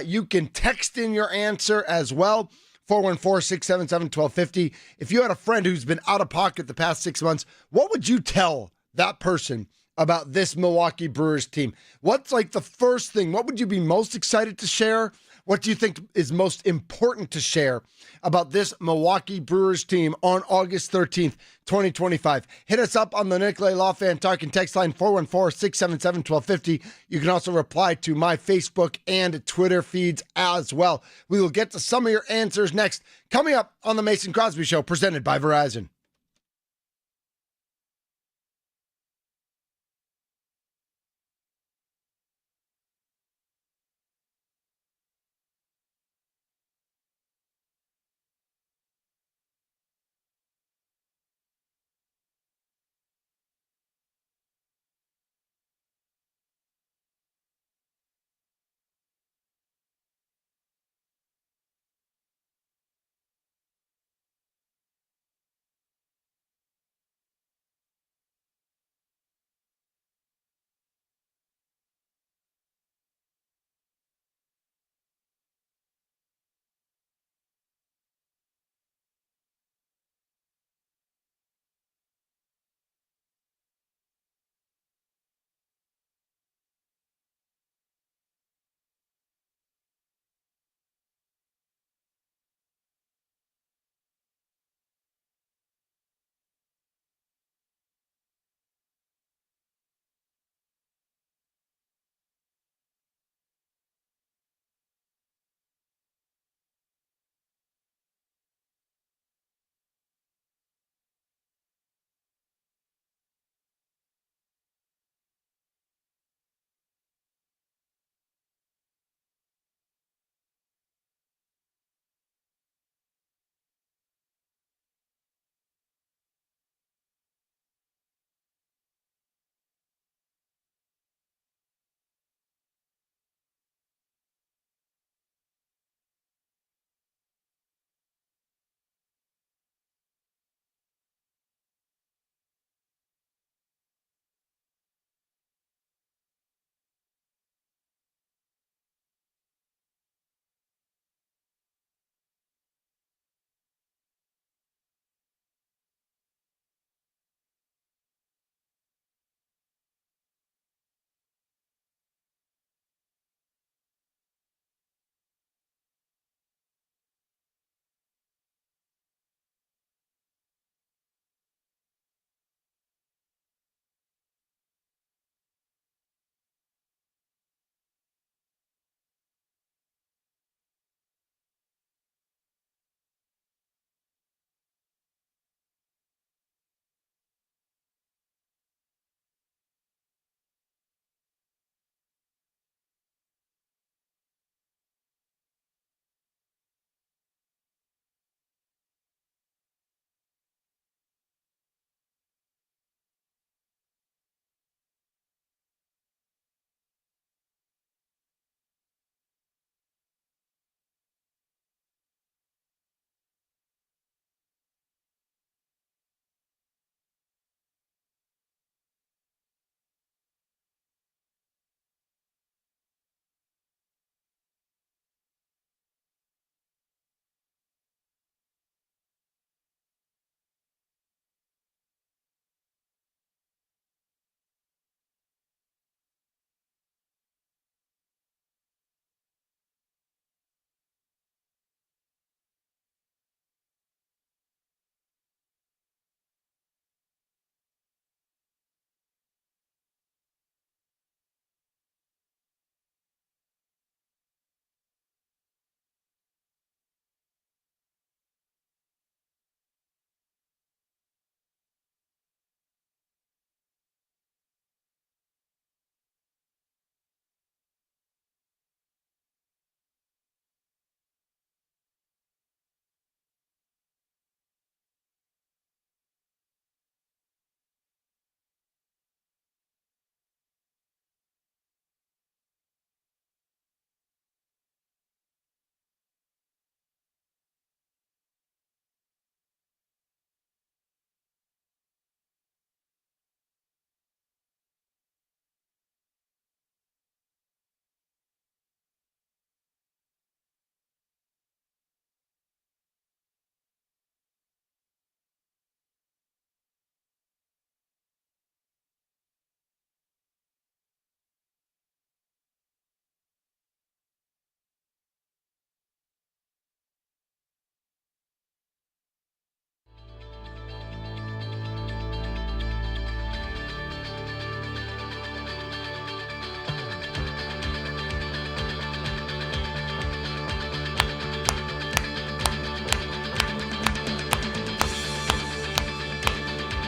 You can text in your answer as well, 414-677-1250. If you had a friend who's been out of pocket the past 6 months, what would you tell that person about this Milwaukee Brewers team? What's like the first thing? What would you be most excited to share? What do you think is most important to share about this Milwaukee Brewers team on August 13th, 2025? Hit us up on the Nicolay Law Fan Talking text line, 414-677-1250. You can also reply to my Facebook and Twitter feeds as well. We will get to some of your answers next, coming up on the Mason Crosby Show, presented by Verizon.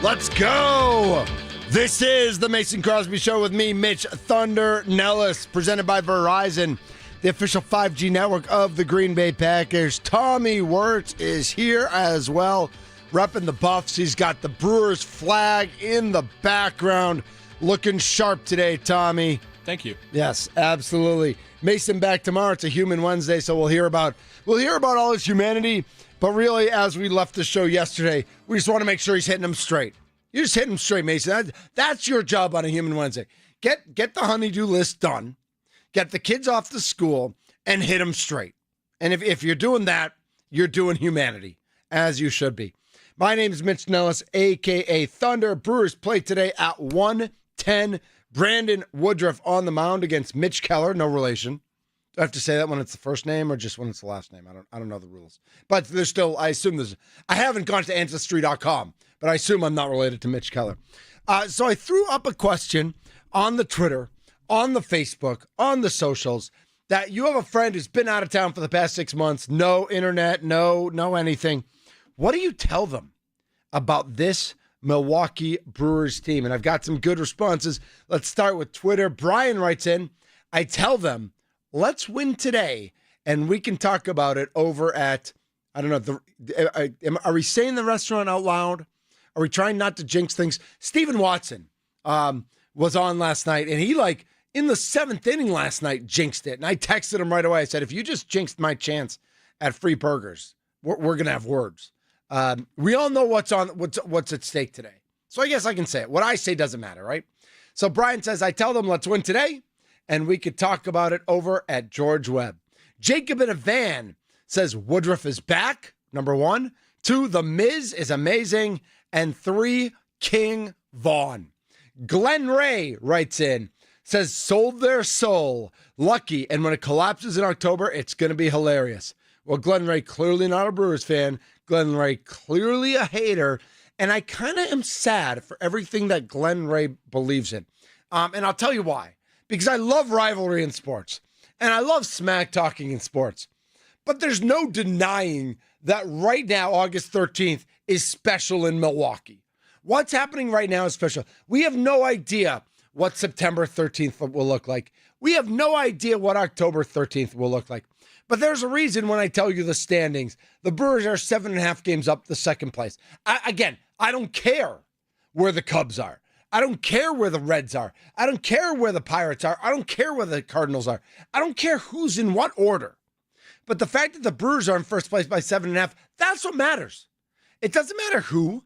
Let's go. This is the Mason Crosby Show with me, Mitch Thunder Nelles, presented by Verizon, the official 5G network of the Green Bay Packers. Tommy Wirtz is here as well, repping the Buffs. He's got the Brewers flag in the background, looking sharp today, Tommy. Thank you. Yes, absolutely. Mason back tomorrow. It's a Human Wednesday, so we'll hear about all his humanity. But really, as we left the show yesterday, we just want to make sure he's hitting them straight. You just hit them straight, Mason. That's your job on a Human Wednesday. Get the honeydew list done. Get the kids off to school and hit them straight. And if you're doing that, you're doing humanity, as you should be. My name is Mitch Nelles, a.k.a. Thunder. Brewers play today at 1:10. Brandon Woodruff on the mound against Mitch Keller. No relation. Do I have to say that when it's the first name or just when it's the last name? I don't know the rules. But there's still, I haven't gone to Ancestry.com, but I assume I'm not related to Mitch Keller. So I threw up a question on the Twitter, on the Facebook, on the socials, that you have a friend who's been out of town for the past 6 months, no internet, no anything. What do you tell them about this Milwaukee Brewers team? And I've got some good responses. Let's start with Twitter. Brian writes in, I tell them, let's win today, and we can talk about it over at, I don't know, are we saying the restaurant out loud? Are we trying not to jinx things? Stephen Watson was on last night, and he, in the 7th inning last night, jinxed it. And I texted him right away. I said, if you just jinxed my chance at free burgers, we're going to have words. We all know what's at stake today. So I guess I can say it. What I say doesn't matter, right? So Brian says, I tell them, let's win today, and we could talk about it over at George Webb. Jacob in a van says Woodruff is back, number 1. 2, The Miz is amazing. And 3, King Vaughn. Glenn Ray writes in, says sold their soul. Lucky, and when it collapses in October, it's going to be hilarious. Well, Glenn Ray, clearly not a Brewers fan. Glenn Ray, clearly a hater. And I kind of am sad for everything that Glenn Ray believes in. And I'll tell you why. Because I love rivalry in sports. And I love smack talking in sports. But there's no denying that right now, August 13th, is special in Milwaukee. What's happening right now is special. We have no idea what September 13th will look like. We have no idea what October 13th will look like. But there's a reason when I tell you the standings. The Brewers are 7.5 games up the second place. I don't care where the Cubs are. I don't care where the Reds are. I don't care where the Pirates are. I don't care where the Cardinals are. I don't care who's in what order. But the fact that the Brewers are in first place by 7.5, that's what matters. It doesn't matter who.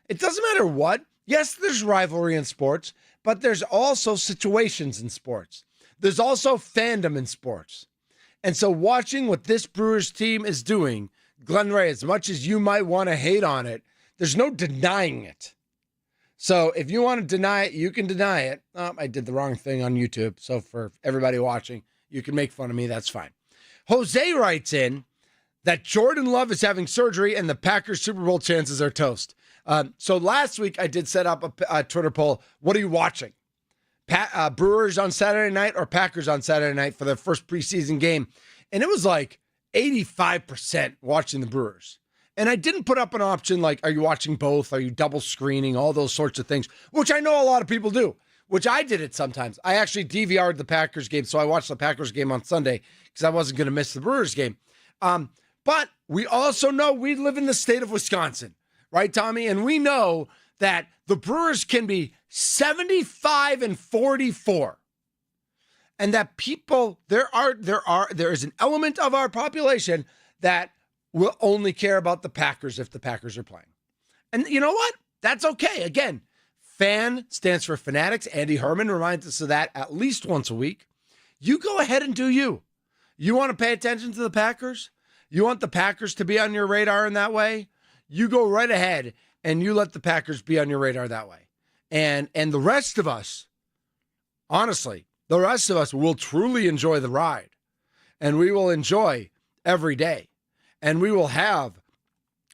It doesn't matter what. Yes, there's rivalry in sports, but there's also situations in sports. There's also fandom in sports. And so watching what this Brewers team is doing, Glenn Ray, as much as you might want to hate on it, there's no denying it. So if you want to deny it, you can deny it. I did the wrong thing on YouTube. So for everybody watching, you can make fun of me. That's fine. Jose writes in that Jordan Love is having surgery and the Packers Super Bowl chances are toast. So last week I did set up a Twitter poll. What are you watching? Brewers on Saturday night or Packers on Saturday night for their first preseason game? And it was like 85% watching the Brewers. And I didn't put up an option like, are you watching both? Are you double screening? All those sorts of things, which I know a lot of people do, which I did it sometimes. I actually DVR'd the Packers game, so I watched the Packers game on Sunday because I wasn't going to miss the Brewers game. But we also know we live in the state of Wisconsin, right, Tommy? And we know that the Brewers can be 75-44. And that people, there is an element of our population that will only care about the Packers if the Packers are playing. And you know what? That's okay. Again, FAN stands for Fanatics. Andy Herman reminds us of that at least once a week. You go ahead and do you. You want to pay attention to the Packers? You want the Packers to be on your radar in that way? You go right ahead and you let the Packers be on your radar that way. And the rest of us, honestly, the rest of us will truly enjoy the ride. And we will enjoy every day. And we will have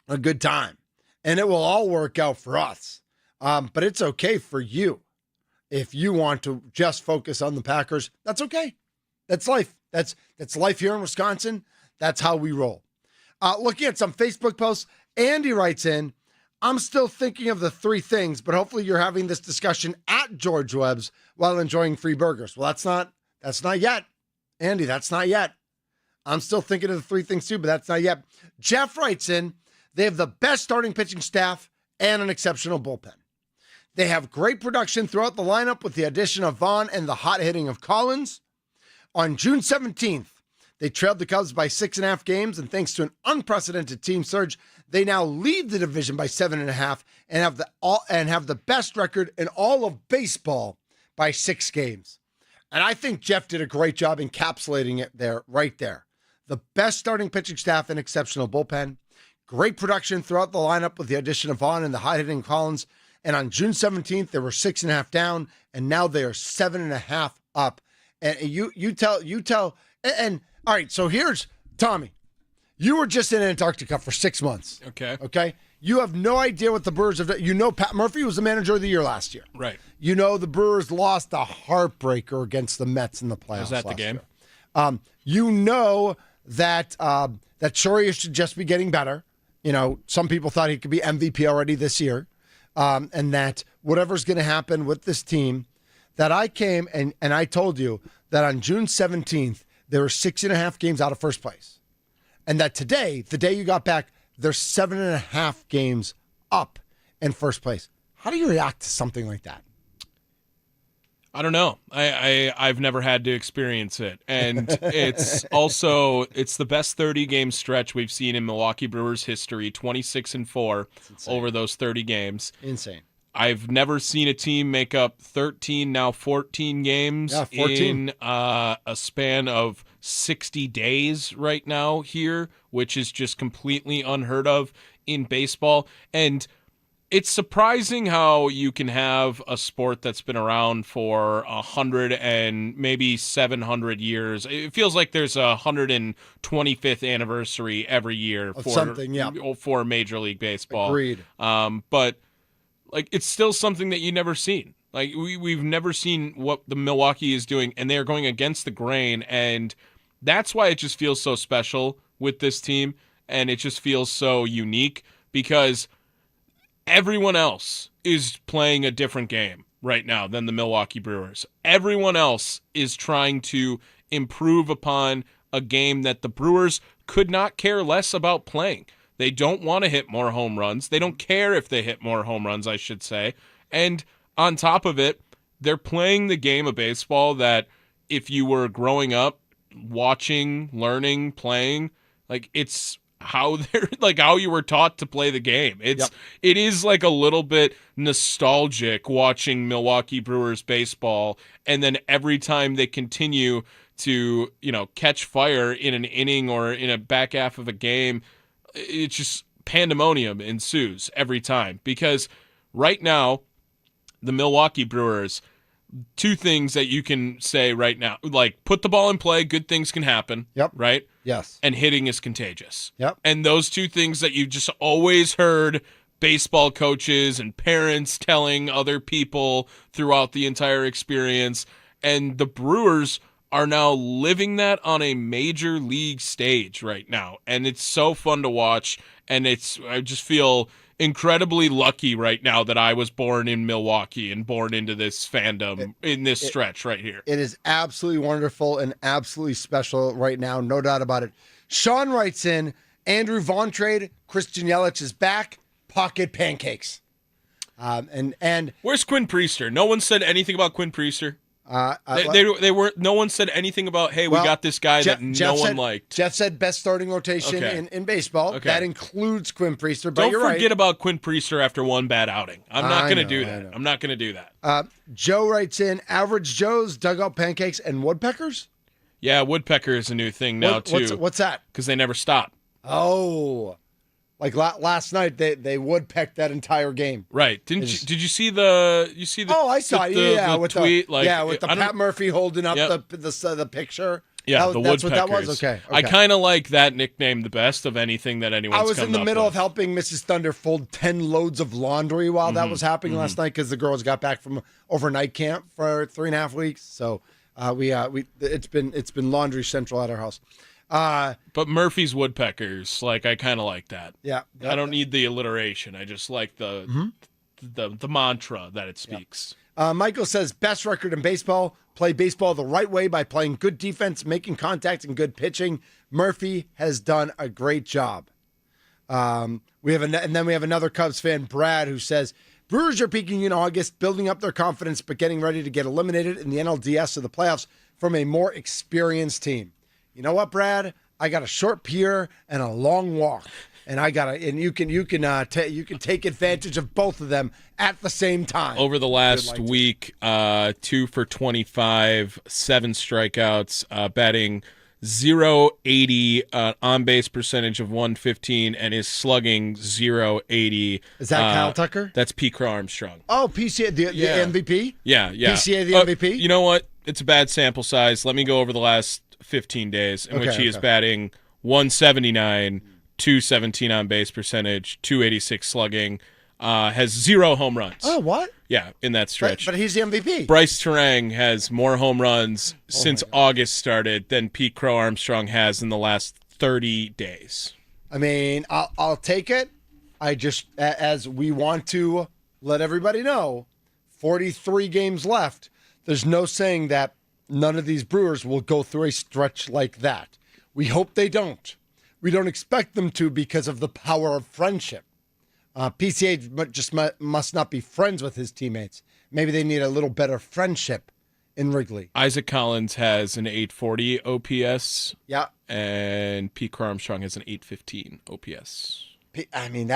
a good time. And it will all work out for us. But it's okay for you. If you want to just focus on the Packers, that's okay. That's life. That's life here in Wisconsin. That's how we roll. Looking at some Facebook posts, Andy writes in, I'm still thinking of the three things, but hopefully you're having this discussion at George Webb's while enjoying free burgers. Well, that's not yet. Andy, that's not yet. I'm still thinking of the three things too, but that's not yet. Jeff writes in, they have the best starting pitching staff and an exceptional bullpen. They have great production throughout the lineup with the addition of Vaughn and the hot hitting of Collins. On June 17th, they trailed the Cubs by 6.5 games, and thanks to an unprecedented team surge, they now lead the division by 7.5 and have the best record in all of baseball by 6 games. And I think Jeff did a great job encapsulating it there, right there. The best starting pitching staff and exceptional bullpen. Great production throughout the lineup with the addition of Vaughn and the hot hitting Collins. And on June 17th, they were 6.5 down, and now they are 7.5 up. And you tell. And all right, so here's Tommy. You were just in Antarctica for 6 months. Okay. You have no idea what the Brewers have done. You know, Pat Murphy was the manager of the year last year. Right. You know, the Brewers lost a heartbreaker against the Mets in the playoffs. Was that the game? You know that Shoria should just be getting better. You know, some people thought he could be MVP already this year. And that whatever's going to happen with this team, that I came and I told you that on June 17th, there were 6.5 games out of first place. And that today, the day you got back, they're 7.5 games up in first place. How do you react to something like that? I don't know. I've never had to experience it. And it's the best 30-game stretch we've seen in Milwaukee Brewers history, 26-4 over those 30 games. Insane. I've never seen a team make up 13, now 14 games in a span of 60 days right now here, which is just completely unheard of in baseball. And it's surprising how you can have a sport that's been around for 100 and maybe 700 years. It feels like there's a 125th anniversary every year for Major League Baseball. Agreed. But like, it's still something that you've never seen. Like, we've never seen what the Milwaukee is doing, and they're going against the grain, and that's why it just feels so special with this team, and it just feels so unique, because everyone else is playing a different game right now than the Milwaukee Brewers. Everyone else is trying to improve upon a game that the Brewers could not care less about playing. They don't want to hit more home runs. They don't care if they hit more home runs, I should say. And on top of it, they're playing the game of baseball that if you were growing up watching, learning, playing, like, it's how they're like how you were taught to play the game. It is like a little bit nostalgic watching Milwaukee Brewers baseball, and then every time they continue to, catch fire in an inning or in a back half of a game, it's just pandemonium ensues every time. Because right now, the Milwaukee Brewers, two things that you can say right now, like, put the ball in play, good things can happen. Yep. Right? Yes. And hitting is contagious. Yep. And those two things that you just always heard baseball coaches and parents telling other people throughout the entire experience. And the Brewers are now living that on a major league stage right now. And it's so fun to watch. And I just feel incredibly lucky right now that I was born in Milwaukee and born into this fandom in this stretch right here. It is absolutely wonderful and absolutely special right now, no doubt about it. Sean writes in, Andrew Vaughn trade, Christian Yelich is back, pocket pancakes. And where's Quinn Priester? No one said anything about Quinn Priester. They weren't. No one said anything about, hey, we got this guy that no one liked. Jeff said best starting rotation in baseball. Okay. That includes Quinn Priester. But don't forget about Quinn Priester after one bad outing. I'm not going to do that. I'm not going to do that. Joe writes in, average Joe's dugout pancakes and woodpeckers. Yeah, woodpecker is a new thing now too. What's that? Because they never stop. Oh. Like last night, they woodpecked that entire game. Right? Did you see the? Oh, I saw it. Yeah, with tweet. With Pat Murphy holding up the picture. Yeah, that's woodpeckers. What that was. Okay. I kind of like that nickname the best of anything that anyone's come up with. I was in the middle of helping Mrs. Thunder fold 10 loads of laundry while that was happening last night, because the girls got back from overnight camp for 3.5 weeks. So it's been laundry central at our house. But Murphy's Woodpeckers, like, I kind of like that. Yeah. I don't need the alliteration. I just like the mantra that it speaks. Michael says, best record in baseball. Play baseball the right way by playing good defense, making contact, and good pitching. Murphy has done a great job. And then we have another Cubs fan, Brad, who says, Brewers are peaking in August, building up their confidence, but getting ready to get eliminated in the NLDS of the playoffs from a more experienced team. You know what, Brad? I got a short pier and a long walk, and you can take advantage of both of them at the same time. Over the last week, 2 for 25, 7 strikeouts, batting .080, on base percentage of 115, and is slugging .080. Is that Kyle Tucker? That's Pete Crow Armstrong. Oh, PCA, the MVP? Yeah. PCA, the MVP? You know what? It's a bad sample size. Let me go over the last 15 days in which he is batting 179, 217 on base percentage, 286 slugging, has 0 home runs. Oh, what? Yeah, in that stretch. But he's the MVP. Bryce Terang has more home runs since August started than Pete Crow Armstrong has in the last 30 days. I mean, I'll take it. I just, as we want to let everybody know, 43 games left. There's no saying that none of these Brewers will go through a stretch like that. We hope they don't. We don't expect them to because of the power of friendship. PCA just must not be friends with his teammates. Maybe they need a little better friendship in Wrigley. Isaac Collins has an 840 OPS. Yeah. And Pete Crow Armstrong has an 815 OPS. I mean,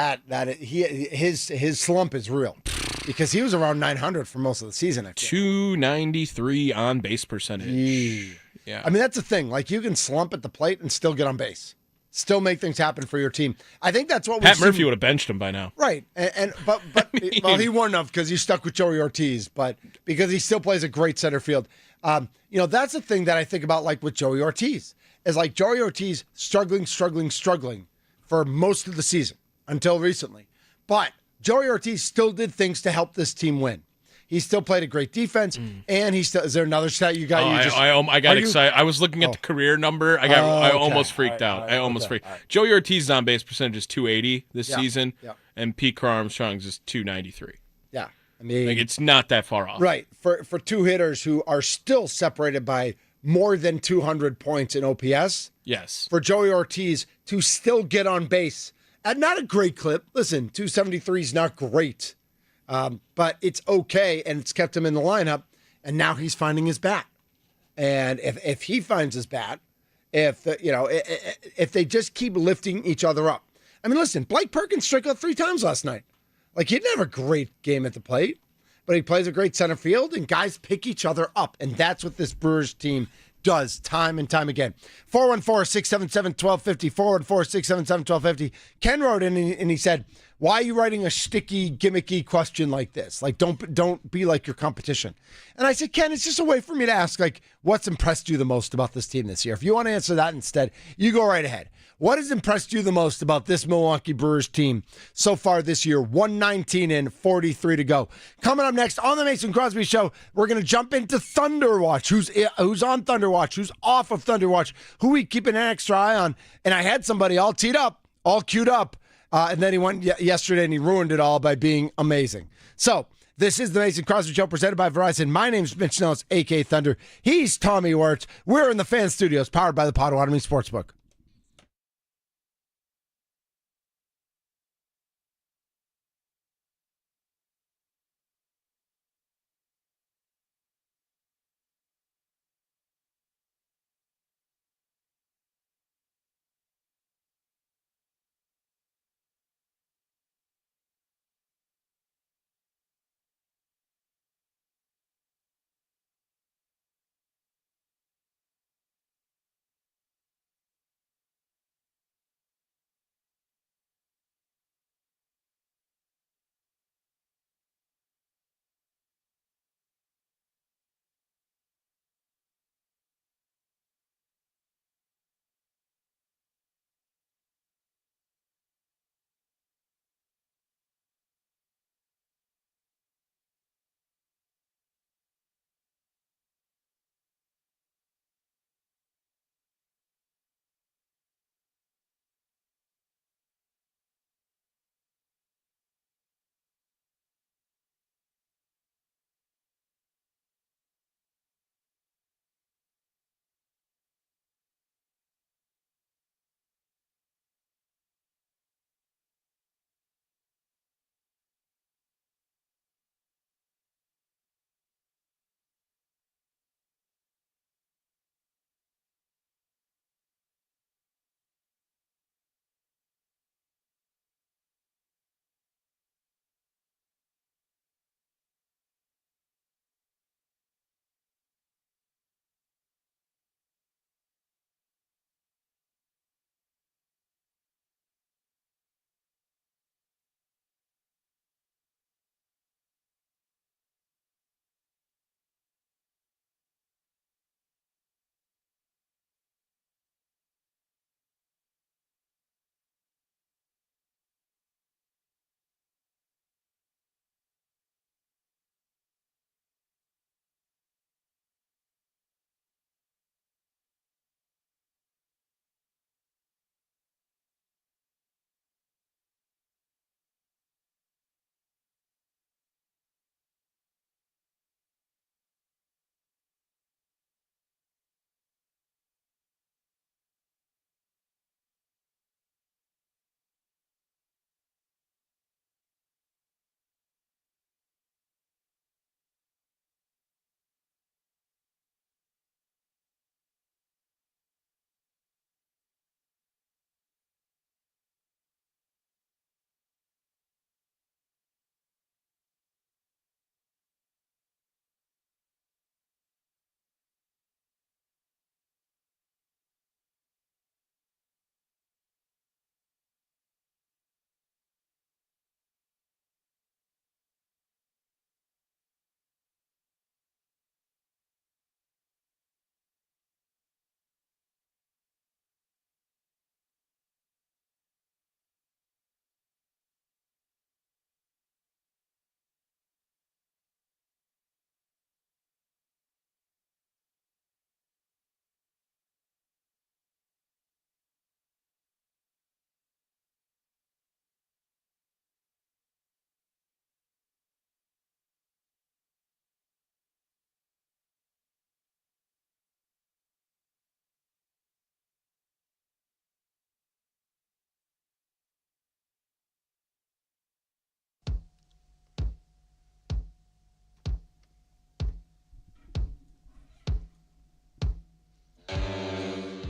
his slump is real because he was around 900 for most of the season. I feel. 293 on base percentage. Yeah. I mean, that's the thing. Like, you can slump at the plate and still get on base. Still make things happen for your team. I think that's what Pat Murphy would have benched him by now. Right. But well, he wouldn't have because he's stuck with Joey Ortiz, but because he still plays a great center field. That's the thing that I think about, like with Joey Ortiz, is like Joey Ortiz struggling for most of the season until recently. But Joey Ortiz still did things to help this team win. He still played a great defense, and he still. Is there another stat you got? I got excited. I was looking at the career number. I almost freaked out. I almost freaked. Joey Ortiz's on base percentage is 280 this season, and Pete Crow Armstrong's is 293. Yeah, I mean, like, it's not that far off. Right, for two hitters who are still separated by more than 200 points in OPS. Yes, for Joey Ortiz to still get on base at not a great clip. Listen, 273 is not great. But it's okay, and it's kept him in the lineup, and now he's finding his bat. And if he finds his bat, if they just keep lifting each other up. I mean, listen, Blake Perkins struck out 3 times last night. Like, he didn't have a great game at the plate, but he plays a great center field, and guys pick each other up, and that's what this Brewers team does time and time again. 414-677-1250, 414-677-1250. Ken wrote in and he said, why are you writing a sticky, gimmicky question like this? Like, don't be like your competition. And I said, Ken, it's just a way for me to ask, like, what's impressed you the most about this team this year? If you want to answer that instead, you go right ahead. What has impressed you the most about this Milwaukee Brewers team so far this year? 119 in, 43 to go. Coming up next on the Mason Crosby Show, we're going to jump into Thunder Watch. Who's on Thunder Watch? Who's off of Thunder Watch? Who we keeping an extra eye on? And I had somebody all teed up, all queued up, and then he went yesterday and he ruined it all by being amazing. So this is the Mason Crosby Show presented by Verizon. My name's Mitch Nelles, a.k.a. Thunder. He's Tommy Wirtz. We're in the Fan Studios, powered by the Potawatomi Sportsbook.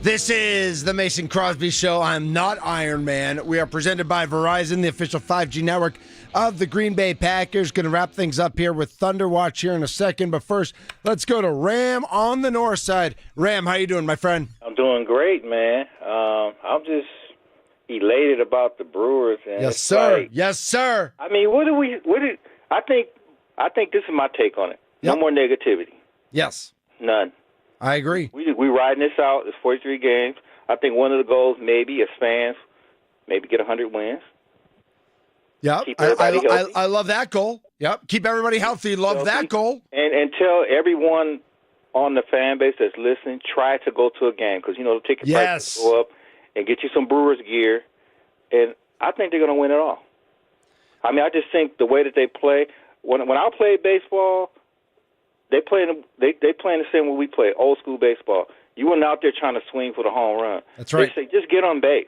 This is the Mason Crosby Show. I'm not Iron Man. We are presented by Verizon, the official 5G network of the Green Bay Packers. Going to wrap things up here with Thunder Watch here in a second. But first, let's go to Ram on the north side. Ram, how you doing, my friend? I'm doing great, man. I'm just elated about the Brewers. And yes, sir. Yes, sir. I mean, I think this is my take on it. Yep. No more negativity. Yes. None. I agree. We riding this out. It's 43 games. I think one of the goals maybe as fans, maybe get 100 wins. Yep. I love that goal. Yep. Keep everybody healthy. Love that goal. And tell everyone on the fan base that's listening, try to go to a game because, the ticket prices go up, and get you some Brewers gear. And I think they're going to win it all. I mean, I just think the way that they play, when I played baseball, They play the same way we play, old school baseball. You weren't out there trying to swing for the home run. That's right. They say just get on base.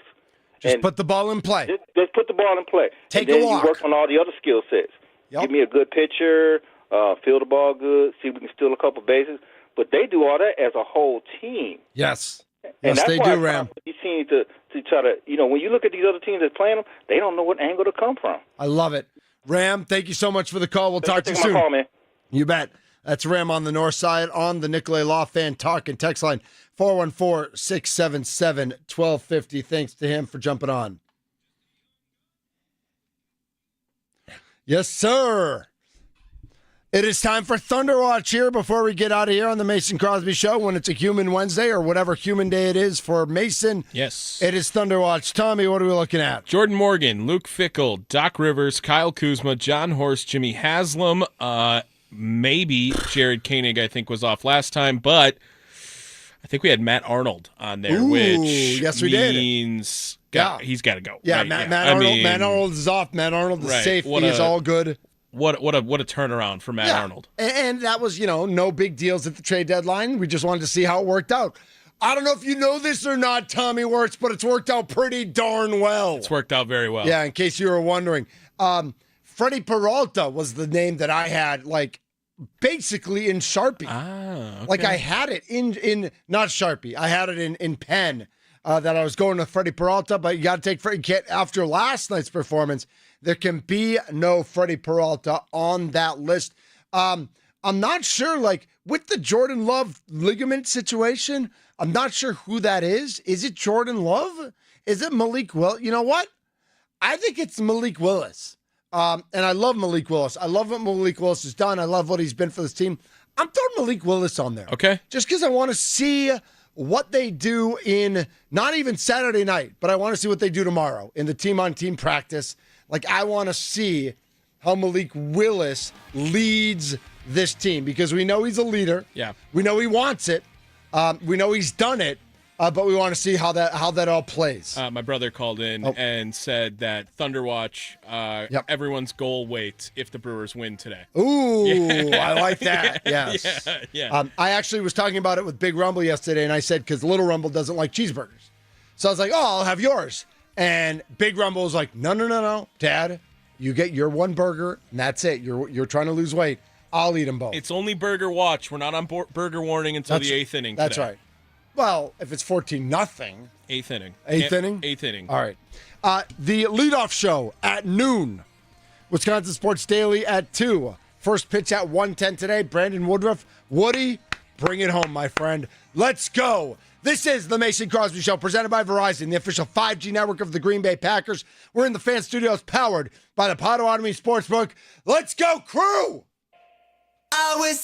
Just put the ball in play. Just put the ball in play. Take and then a walk. You work on all the other skill sets. Yep. Give me a good pitcher, feel the ball good, see if we can steal a couple bases. But they do all that as a whole team. Yes. And yes, that's they why do, Ram. These teams to try to, when you look at these other teams that's playing them, they don't know what angle to come from. I love it. Ram, thank you so much for the call. We'll talk to you soon. My call, man. You bet. That's Ram on the north side on the Nicolay Law Fan Talk and Text line 414-677-1250. Thanks to him for jumping on. Yes, sir. It is time for Thunder Watch here before we get out of here on the Mason Crosby Show when it's a human Wednesday or whatever human day it is for Mason. Yes. It is Thunder Watch. Tommy, what are we looking at? Jordan Morgan, Luke Fickell, Doc Rivers, Kyle Kuzma, John Horst, Jimmy Haslam, maybe Jared Koenig, I think, was off last time, but I think we had Matt Arnold on there, which yes, we means he's got to go. Yeah, right? Matt Arnold. Matt Arnold is off. Matt Arnold is safe. He's all good. What a turnaround for Matt Arnold. And that was, no big deals at the trade deadline. We just wanted to see how it worked out. I don't know if you know this or not, Tommy Wirtz, but it's worked out pretty darn well. It's worked out very well. Yeah, in case you were wondering. Freddie Peralta was the name that I had, basically in Sharpie. Okay. I had it in not Sharpie. I had it in pen that I was going to Freddie Peralta, but you got to take Freddie. After last night's performance, there can be no Freddie Peralta on that list. I'm not sure, with the Jordan Love ligament situation, I'm not sure who that is. Is it Jordan Love? Is it Malik Willis? You know what? I think it's Malik Willis. And I love Malik Willis. I love what Malik Willis has done. I love what he's been for this team. I'm throwing Malik Willis on there. Okay. Just because I want to see what they do in not even Saturday night, but I want to see what they do tomorrow in the team-on-team practice. I want to see how Malik Willis leads this team because we know he's a leader. Yeah. We know he wants it. We know he's done it. But we want to see how that all plays. My brother called in and said that Thunder Watch, everyone's goal weight if the Brewers win today. Ooh, yeah. I like that. Yes. Yeah. I actually was talking about it with Big Rumble yesterday, and I said, because Little Rumble doesn't like cheeseburgers. So I was like, I'll have yours. And Big Rumble was like, no, Dad, you get your one burger, and that's it. You're trying to lose weight. I'll eat them both. It's only Burger Watch. We're not on Burger Warning until the 8th inning today. That's right. Well, if it's 14-0. 8th inning. 8th inning? 8th inning. All right. The leadoff show at noon. Wisconsin Sports Daily at 2. First pitch at 1:10 today. Brandon Woodruff. Woody, bring it home, my friend. Let's go. This is the Mason Crosby Show, presented by Verizon, the official 5G network of the Green Bay Packers. We're in the fan studios, powered by the Potawatomi Sportsbook. Let's go, crew! I was